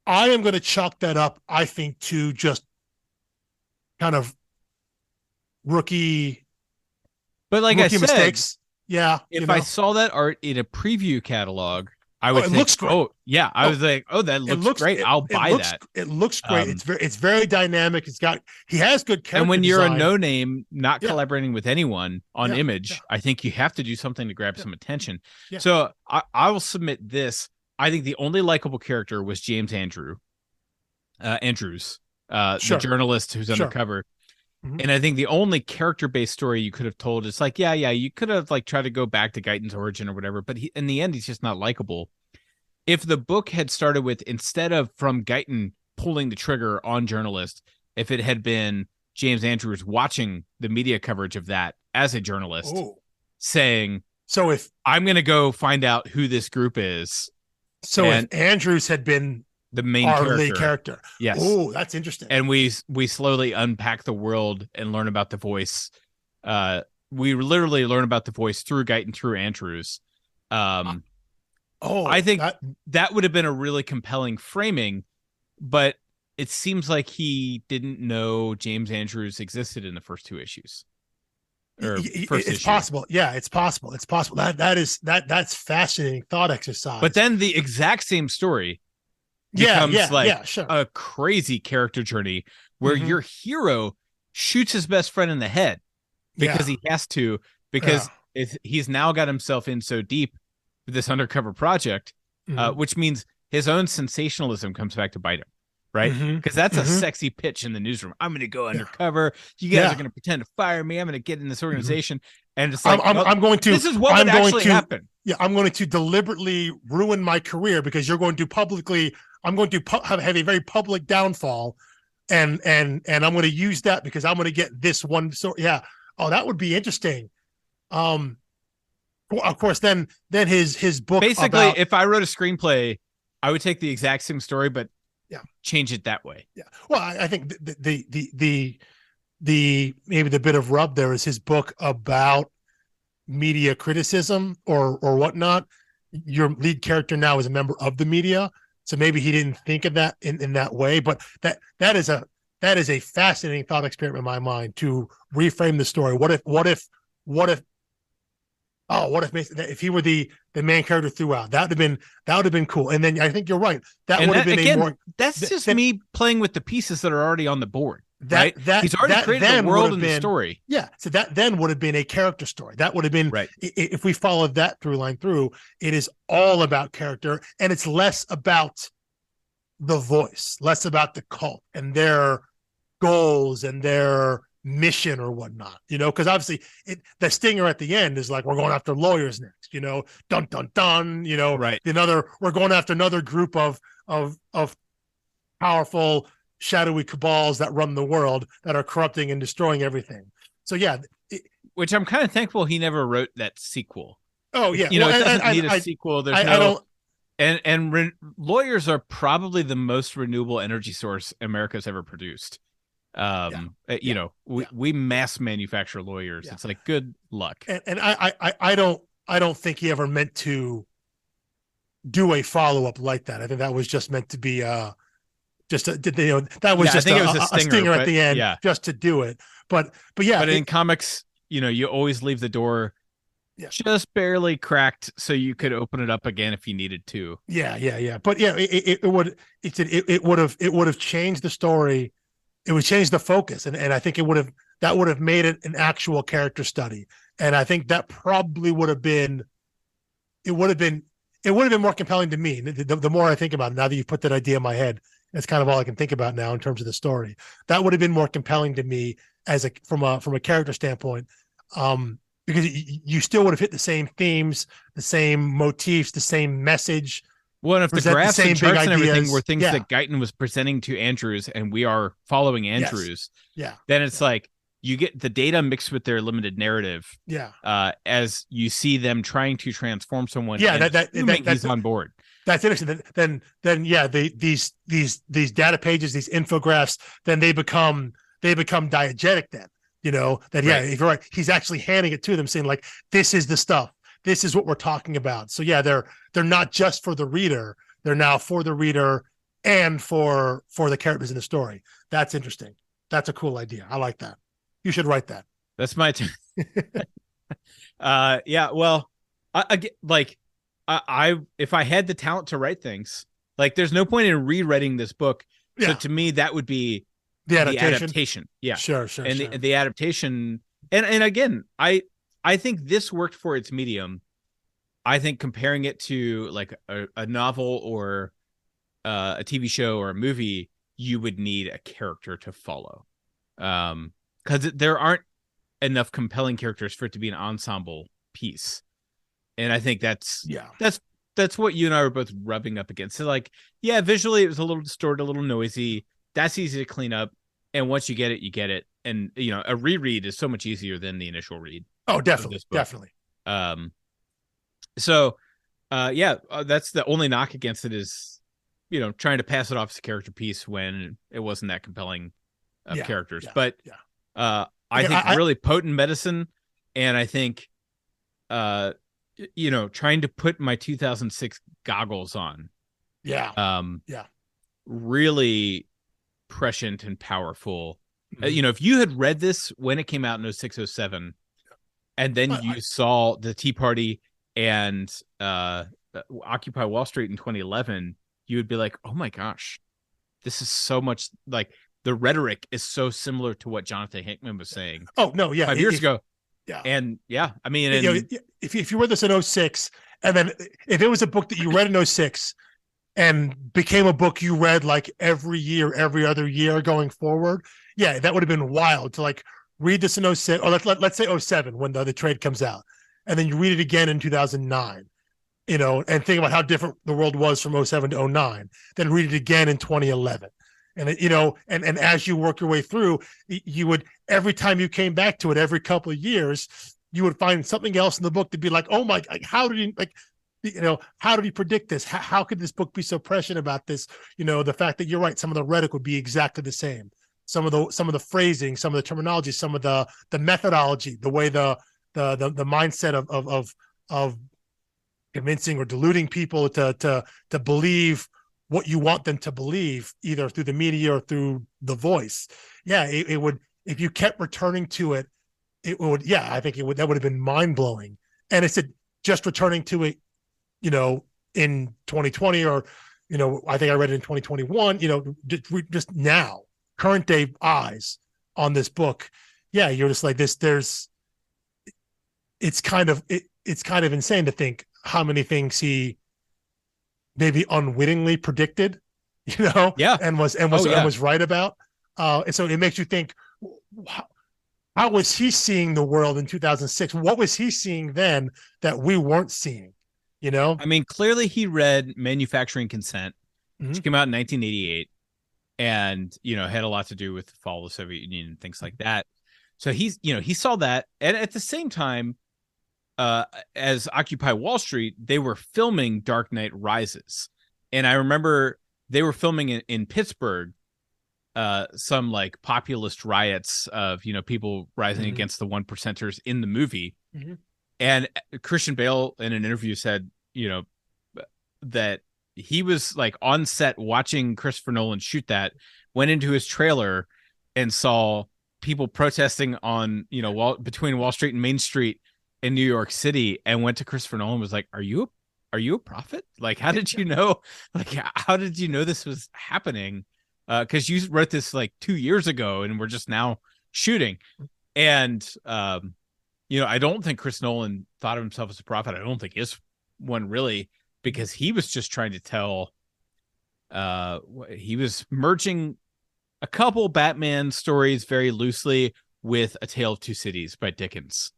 [SPEAKER 2] I am going to chalk that up, I think, to just kind of rookie.
[SPEAKER 1] But like I said,
[SPEAKER 2] mistakes. Yeah.
[SPEAKER 1] If I saw that art in a preview catalog, I would think,
[SPEAKER 2] looks great.
[SPEAKER 1] Oh yeah, I was like, oh, that looks great. I'll buy that.
[SPEAKER 2] It looks great. It's very dynamic. He has good character.
[SPEAKER 1] And when you're
[SPEAKER 2] design.
[SPEAKER 1] a no name, not collaborating with anyone on Image, I think you have to do something to grab some attention. Yeah. So I will submit this. I think the only likable character was James Andrews, the journalist who's undercover. Mm-hmm. And I think the only character-based story you could have told is like, you could have like tried to go back to Guyton's origin or whatever, but in the end, he's just not likable. If the book had started with, instead of from Guyton pulling the trigger on journalist, if it had been James Andrews watching the media coverage of that as a journalist, saying, "So if I'm going to go find out who this group is,"
[SPEAKER 2] if Andrews had been
[SPEAKER 1] the main
[SPEAKER 2] lead character.
[SPEAKER 1] Yes.
[SPEAKER 2] Oh, that's interesting.
[SPEAKER 1] And we slowly unpack the world and learn about the voice. We literally learn about the voice through Guyton, through Andrews. I think that would have been a really compelling framing, but it seems like he didn't know James Andrews existed in the first two issues.
[SPEAKER 2] It's possible. Yeah, it's possible. It's possible. That's fascinating thought exercise.
[SPEAKER 1] But then the exact same story becomes a crazy character journey where your hero shoots his best friend in the head because he has to, because he's now got himself in so deep with this undercover project, which means his own sensationalism comes back to bite him, right? Because that's a sexy pitch in the newsroom. I'm going to go undercover. You guys are going to pretend to fire me. I'm going to get in this organization. And it's like,
[SPEAKER 2] I'm going to,
[SPEAKER 1] this is what would actually happen.
[SPEAKER 2] Yeah, I'm going to deliberately ruin my career because you're going to publicly, I'm going to have a very public downfall, and I'm going to use that because I'm going to get this one. So yeah, that would be interesting. Of course, then his book.
[SPEAKER 1] Basically, if I wrote a screenplay, I would take the exact same story, but change it that way.
[SPEAKER 2] Yeah. Well, I think the maybe the bit of rub there is his book about media criticism or whatnot. Your lead character now is a member of the media. So maybe he didn't think of that in that way, but that is a fascinating thought experiment in my mind to reframe the story. What if he were the main character throughout? That would have been cool. And then I think you're right. That would have been
[SPEAKER 1] that's just me playing with the pieces that are already on the board. Right? He's already created the world and the story.
[SPEAKER 2] Yeah. So that then would have been a character story. That would have been right. If we followed that through line through, it is all about character, and it's less about the voice, less about the cult and their goals and their mission or whatnot, because obviously the stinger at the end is like, we're going after lawyers next, dun, dun, dun,
[SPEAKER 1] right.
[SPEAKER 2] We're going after another group of powerful, shadowy cabals that run the world that are corrupting and destroying everything. So yeah,
[SPEAKER 1] which I'm kind of thankful he never wrote that sequel.
[SPEAKER 2] Oh yeah,
[SPEAKER 1] it doesn't need a sequel. There's lawyers are probably the most renewable energy source America's ever produced. We mass manufacture lawyers. It's like, good luck.
[SPEAKER 2] And I don't think he ever meant to do a follow up like that. I think that was just meant to be that was just a stinger at the end, just to do it. But
[SPEAKER 1] in comics, you always leave the door just barely cracked so you could open it up again if you needed to.
[SPEAKER 2] Yeah. But it would have changed the story. It would change the focus, and I think would have made it an actual character study. And I think that probably would have been more compelling to me. The more I think about it, now that you've put that idea in my head, that's kind of all I can think about now in terms of the story. That would have been more compelling to me from a character standpoint, because you still would have hit the same themes, the same motifs, the same message
[SPEAKER 1] Well, and if the
[SPEAKER 2] present the
[SPEAKER 1] graphs and
[SPEAKER 2] same big
[SPEAKER 1] charts and everything were
[SPEAKER 2] ideas.
[SPEAKER 1] things
[SPEAKER 2] Yeah.
[SPEAKER 1] that Guyton was presenting to Andrews and we are following
[SPEAKER 2] Yes.
[SPEAKER 1] Andrews,
[SPEAKER 2] Yeah.
[SPEAKER 1] then it's like you get the data mixed with their limited narrative
[SPEAKER 2] Yeah.
[SPEAKER 1] as you see them trying to transform someone
[SPEAKER 2] Yeah.
[SPEAKER 1] and assuming he's on board.
[SPEAKER 2] That's interesting. Then yeah, these data pages, these infographics, then they become diegetic. Then that yeah,
[SPEAKER 1] Right.
[SPEAKER 2] if you're right, he's actually handing it to them, saying like, "This is the stuff. This is what we're talking about." So yeah, they're not just for the reader; they're now for the reader and for the characters in the story. That's interesting. That's a cool idea. I like that. You should write that.
[SPEAKER 1] That's my yeah, well, I get like I if I had the talent to write things, like there's no point in rewriting this book. So
[SPEAKER 2] Yeah,
[SPEAKER 1] to me, that would be
[SPEAKER 2] the
[SPEAKER 1] the adaptation. Yeah.
[SPEAKER 2] Sure.
[SPEAKER 1] And
[SPEAKER 2] Sure.
[SPEAKER 1] the adaptation and again, I think this worked for its medium. I think comparing it to like a novel or a TV show or a movie, you would need a character to follow. Because there aren't enough compelling characters for it to be an ensemble piece. And I think
[SPEAKER 2] Yeah.
[SPEAKER 1] that's what you and I were both rubbing up against. So like, yeah, visually it was a little distorted, a little noisy. That's easy to clean up. And once you get it, you get it. And a reread is so much easier than the initial read.
[SPEAKER 2] Oh, definitely, definitely.
[SPEAKER 1] So yeah, that's the only knock against it is, trying to pass it off as a character piece when it wasn't that compelling of characters. But I think really potent medicine, and I think trying to put my 2006 goggles on. Really prescient and powerful.
[SPEAKER 2] Mm-hmm.
[SPEAKER 1] If you had read this when it came out in 0607, and then you saw the Tea Party and Occupy Wall Street in 2011, you would be like, oh my gosh, this is so much like the rhetoric is so similar to what Jonathan Hickman was saying.
[SPEAKER 2] Oh no, yeah,
[SPEAKER 1] 5 years ago.
[SPEAKER 2] Yeah.
[SPEAKER 1] And yeah, I mean,
[SPEAKER 2] if you read this in 06, and then if it was a book that you read in 06 and became a book you read like every year, every other year going forward, yeah, that would have been wild to like read this in 06, or let's say 07 when the trade comes out, and then you read it again in 2009, and think about how different the world was from 07 to 09, then read it again in 2011. And and as you work your way through, you would, every time you came back to it, every couple of years, you would find something else in the book to be like, oh my, how did he how did he predict this? How could this book be so prescient about this? The fact that you're right, some of the rhetoric would be exactly the same. Some of the phrasing, some of the terminology, some of the methodology, the way the mindset of convincing or deluding people to believe what you want them to believe, either through the media or through the voice. Yeah, it would, if you kept returning to it, it would, yeah, I think that would have been mind blowing. And it's just returning to it, in 2020, or, I think I read it in 2021, just now, current day eyes on this book. Yeah, you're just like this. It's kind of insane to think how many things he maybe unwittingly predicted,
[SPEAKER 1] yeah,
[SPEAKER 2] and was right about. And so it makes you think, how was he seeing the world in 2006? What was he seeing then that we weren't seeing?
[SPEAKER 1] I mean, clearly he read Manufacturing Consent,
[SPEAKER 2] Mm-hmm.
[SPEAKER 1] which came out in 1988, and had a lot to do with the fall of the Soviet Union and things like that. So he's he saw that, and at the same time, as Occupy Wall Street, they were filming Dark Knight Rises, and I remember they were filming in Pittsburgh some like populist riots of people rising
[SPEAKER 2] Mm-hmm.
[SPEAKER 1] against the one percenters in the movie.
[SPEAKER 2] Mm-hmm.
[SPEAKER 1] And Christian Bale in an interview said that he was like on set watching Christopher Nolan shoot that, went into his trailer and saw people protesting on between Wall Street and Main Street in New York City, and went to Christopher Nolan and was like, are you a prophet? Like, how did you know? Like, how did you know this was happening? Because you wrote this like 2 years ago and we're just now shooting. And I don't think Chris Nolan thought of himself as a prophet. I don't think is one really, because he was just trying to tell he was merging a couple Batman stories very loosely with A Tale of Two Cities by Dickens.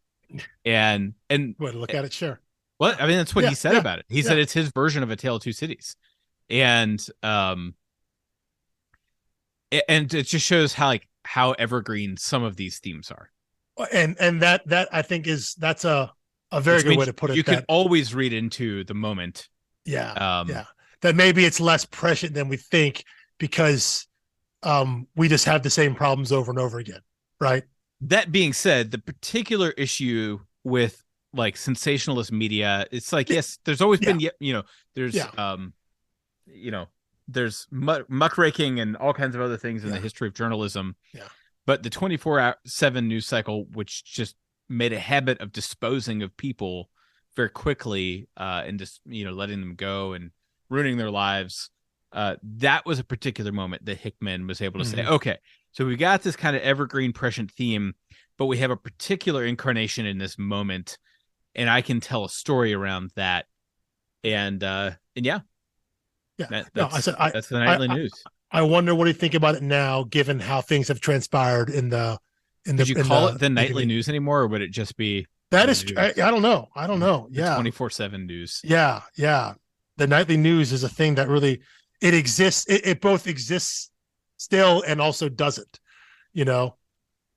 [SPEAKER 1] And
[SPEAKER 2] way to look at it, sure.
[SPEAKER 1] Well, I mean, that's what he said
[SPEAKER 2] yeah,
[SPEAKER 1] about it. He
[SPEAKER 2] yeah.
[SPEAKER 1] said it's his version of A Tale of Two Cities. And and it just shows how evergreen some of these themes are.
[SPEAKER 2] And that I think that's a very
[SPEAKER 1] Which
[SPEAKER 2] good way
[SPEAKER 1] means
[SPEAKER 2] to put
[SPEAKER 1] you
[SPEAKER 2] it.
[SPEAKER 1] can
[SPEAKER 2] That
[SPEAKER 1] always read into the moment.
[SPEAKER 2] yeah,
[SPEAKER 1] Um
[SPEAKER 2] yeah. That maybe it's less prescient than we think because we just have the same problems over and over again, right?
[SPEAKER 1] that being said, the particular issue with like sensationalist media, it's like, yes, there's always
[SPEAKER 2] Yeah,
[SPEAKER 1] been, there's
[SPEAKER 2] yeah,
[SPEAKER 1] you know, there's muckraking and all kinds of other things in the
[SPEAKER 2] yeah,
[SPEAKER 1] history of journalism.
[SPEAKER 2] yeah.
[SPEAKER 1] But the 24/7 news cycle, which just made a habit of disposing of people very quickly, and just, letting them go and ruining their lives, that was a particular moment that Hickman was able to say,
[SPEAKER 2] Mhm.
[SPEAKER 1] okay, so we got this kind of evergreen prescient theme, but we have a particular incarnation in this moment, and I can tell a story around that. And yeah,
[SPEAKER 2] Yeah.
[SPEAKER 1] that,
[SPEAKER 2] No, I
[SPEAKER 1] that's
[SPEAKER 2] said
[SPEAKER 1] that's the
[SPEAKER 2] I
[SPEAKER 1] nightly
[SPEAKER 2] I
[SPEAKER 1] news.
[SPEAKER 2] I wonder what do you think about it now, given how things have transpired in the
[SPEAKER 1] Could you call it the
[SPEAKER 2] the
[SPEAKER 1] nightly
[SPEAKER 2] community.
[SPEAKER 1] news anymore, or would it just be
[SPEAKER 2] That
[SPEAKER 1] the
[SPEAKER 2] is, I
[SPEAKER 1] news?
[SPEAKER 2] don't know. I don't know.
[SPEAKER 1] The
[SPEAKER 2] Yeah,
[SPEAKER 1] 24/7 news.
[SPEAKER 2] yeah, yeah. The nightly news is a thing that really it exists. It both exists still and also doesn't. You know,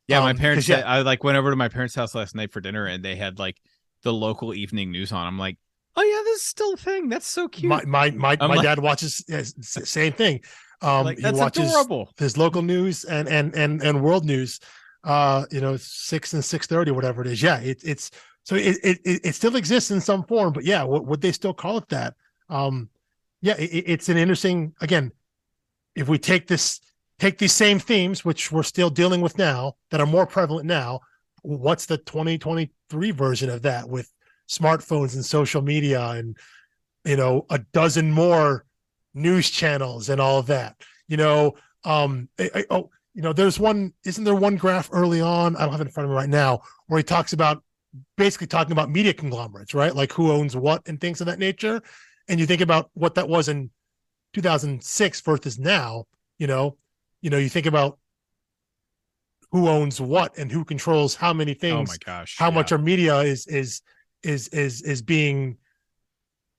[SPEAKER 1] Yeah, my parents
[SPEAKER 2] because yeah,
[SPEAKER 1] said, I like went over to my parents' house last night for dinner, and they had like the local evening news on. I'm like, oh yeah, this is still a thing. That's so cute. I'm
[SPEAKER 2] my
[SPEAKER 1] like,
[SPEAKER 2] dad watches same thing. He
[SPEAKER 1] that's
[SPEAKER 2] watches
[SPEAKER 1] adorable.
[SPEAKER 2] his local news and world news. 6 and 6:30, whatever it is. Yeah, it's so it still exists in some form, but yeah, would they still call it that? Um, yeah, it's an interesting. Again, if we take these same themes, which we're still dealing with now, that are more prevalent now, what's the 2023 version of that with smartphones and social media and a dozen more news channels and all of that. There's one. Isn't there one graph early on? I don't have it in front of me right now, where he talks about basically talking about media conglomerates, right? Like who owns what and things of that nature. And you think about what that was in 2006 versus now. You know, you think about who owns what and who controls how many
[SPEAKER 1] Oh my
[SPEAKER 2] things,
[SPEAKER 1] gosh,
[SPEAKER 2] how
[SPEAKER 1] yeah,
[SPEAKER 2] much our media is being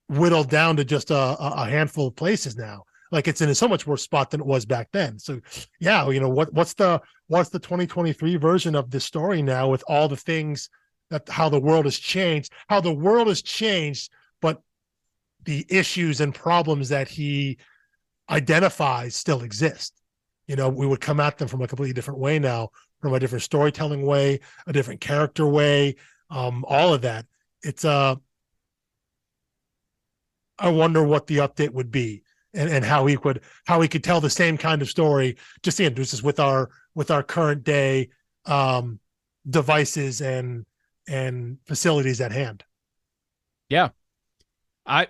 [SPEAKER 2] whittled down to just a handful of places now. Like it's in a so much worse spot than it was back then. So yeah, what's the 2023 version of this story now with all the things that how the world has changed, but the issues and problems that he identifies still exist. We would come at them from a completely different way now, from a different storytelling way, a different character way, all of that. It's I wonder what the update would be and how he could tell the same kind of story just with our current day devices and facilities at hand.
[SPEAKER 1] yeah. I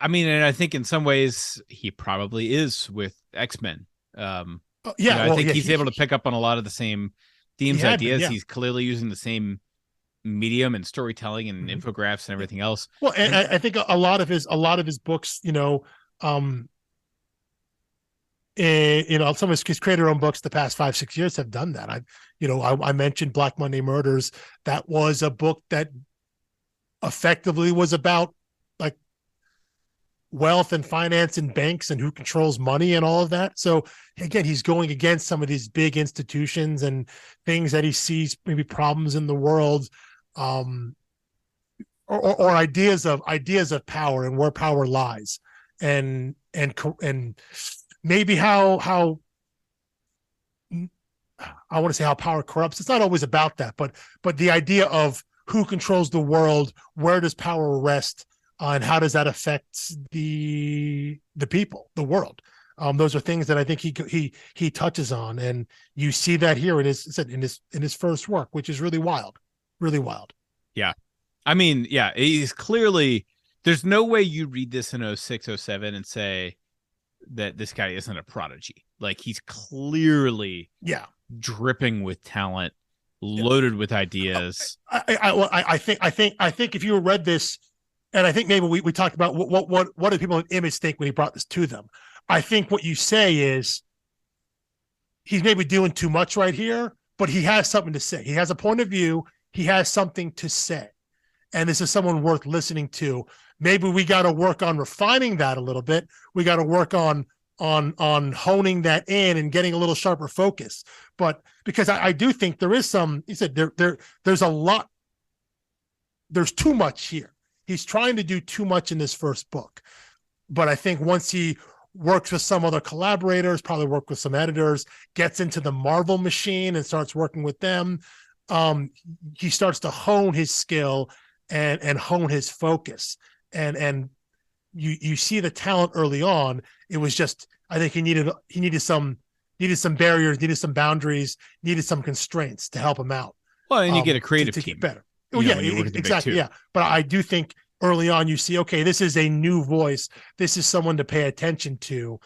[SPEAKER 1] I mean, and I think in some ways he probably is with X-Men.
[SPEAKER 2] Yeah,
[SPEAKER 1] I
[SPEAKER 2] well,
[SPEAKER 1] think
[SPEAKER 2] yeah,
[SPEAKER 1] he's able to pick up on a lot of the same
[SPEAKER 2] he
[SPEAKER 1] themes,
[SPEAKER 2] had been,
[SPEAKER 1] ideas.
[SPEAKER 2] yeah.
[SPEAKER 1] He's clearly using the same medium and storytelling and
[SPEAKER 2] Mm-hmm.
[SPEAKER 1] infographics and
[SPEAKER 2] Yeah.
[SPEAKER 1] everything else.
[SPEAKER 2] Well, and
[SPEAKER 1] And
[SPEAKER 2] I think a lot of his books, um, some of his creator-owned books the past 5-6 years have done that. I mentioned Black Monday Murders. That was a book that effectively was about like wealth and finance and banks and who controls money and all of that. So again, he's going against some of these big institutions and things that he sees maybe problems in the world, um, or ideas of power and where power lies, and maybe how I want to say how power corrupts. It's not always about that, but the idea of who controls the world, where does power rest, and how does that affect the people, the world. Those are things that I think he touches on, and you see that here in his first work, which is really wild, really wild.
[SPEAKER 1] yeah, I mean, yeah, he's clearly, there's no way you read this in 06, 07 and say that this guy isn't a prodigy. Like he's clearly
[SPEAKER 2] Yeah,
[SPEAKER 1] dripping with talent,
[SPEAKER 2] yeah.
[SPEAKER 1] loaded with ideas.
[SPEAKER 2] I think if you read this, and I think maybe we talked about what do people in Image think when he brought this to them. I think what you say is he's maybe doing too much right here, but he has something to say. He has a point of view. He has something to say, and this is someone worth listening to. Maybe we got to work on refining that a little bit. We got to work on honing that in and getting a little sharper focus. But because I do think there is some, he said there's a lot, there's too much here. He's trying to do too much in this first book. But I think once he works with some other collaborators, probably work with some editors, gets into the Marvel machine and starts working with them, he starts to hone his skill and hone his focus. And you see the talent early on. It was just, I think he needed some barriers, needed some boundaries, needed some constraints to help him out.
[SPEAKER 1] Well, and you get a creative team
[SPEAKER 2] get better. Exactly. Yeah. But I do think early on you see, okay, this is a new voice. This is someone to pay attention to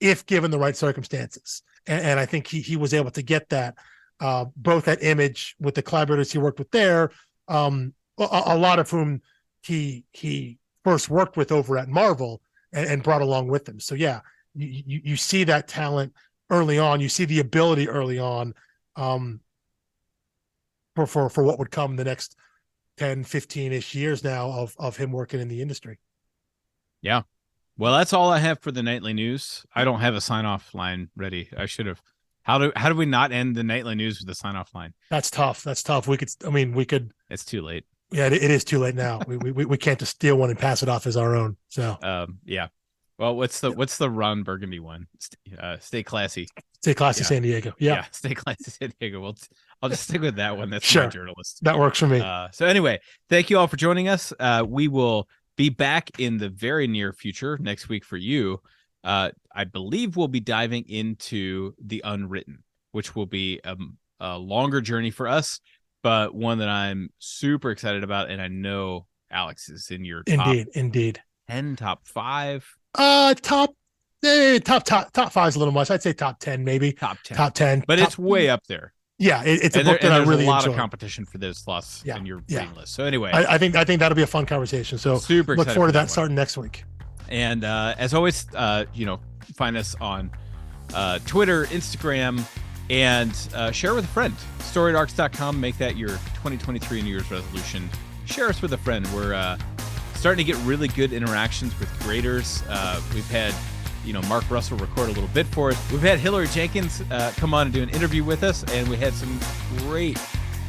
[SPEAKER 2] if given the right circumstances. And I think he was able to get that, both at Image with the collaborators he worked with there, a lot of whom he first worked with over at Marvel and brought along with him. So yeah, you see that talent early on. You see the ability early on, for what would come the next 10, 15-ish years now of him working in the industry.
[SPEAKER 1] Yeah. Well, that's all I have for the nightly news. I don't have a sign-off line ready. I should have. How do we not end the nightly news with a sign-off line?
[SPEAKER 2] That's tough. We could.
[SPEAKER 1] It's too late.
[SPEAKER 2] Yeah, it is too late now. we can't just steal one and pass it off as our own. So
[SPEAKER 1] yeah. Well, what's the Ron Burgundy one? Stay classy.
[SPEAKER 2] Stay classy, San Diego. Yeah.
[SPEAKER 1] Stay classy, San Diego. Well, I'll just stick with that one. That's
[SPEAKER 2] sure.
[SPEAKER 1] My journalist.
[SPEAKER 2] That works for me.
[SPEAKER 1] So anyway, thank you all for joining us. We will be back in the very near future next week for you. I believe we'll be diving into The Unwritten, which will be a longer journey for us, but one that I'm super excited about, and I know Alex is in your
[SPEAKER 2] indeed
[SPEAKER 1] 10, top 5.
[SPEAKER 2] Top 5 is a little much. I'd say top 10 maybe.
[SPEAKER 1] Top 10, but it's way up there.
[SPEAKER 2] Yeah, it's a book that I really enjoy.
[SPEAKER 1] There's a lot of competition for those slots in your reading list. So anyway,
[SPEAKER 2] I think that'll be a fun conversation. So
[SPEAKER 1] super
[SPEAKER 2] look forward to that starting next week.
[SPEAKER 1] And as always, find us on Twitter, Instagram, and share with a friend. StoriedArcs.com. Make that your 2023 New Year's resolution. Share us with a friend. We're starting to get really good interactions with creators. We've had Mark Russell record a little bit for us. We've had Hillary Jenkins come on and do an interview with us, and we had some great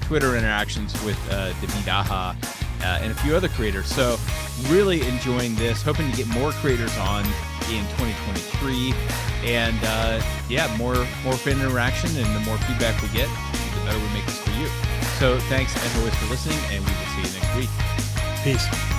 [SPEAKER 1] Twitter interactions with David Aha and a few other creators. So really enjoying this, hoping to get more creators on in 2023, and more fan interaction, and the more feedback we get, the better we make this for you. So thanks as always for listening, and we will see you next week.
[SPEAKER 2] Peace.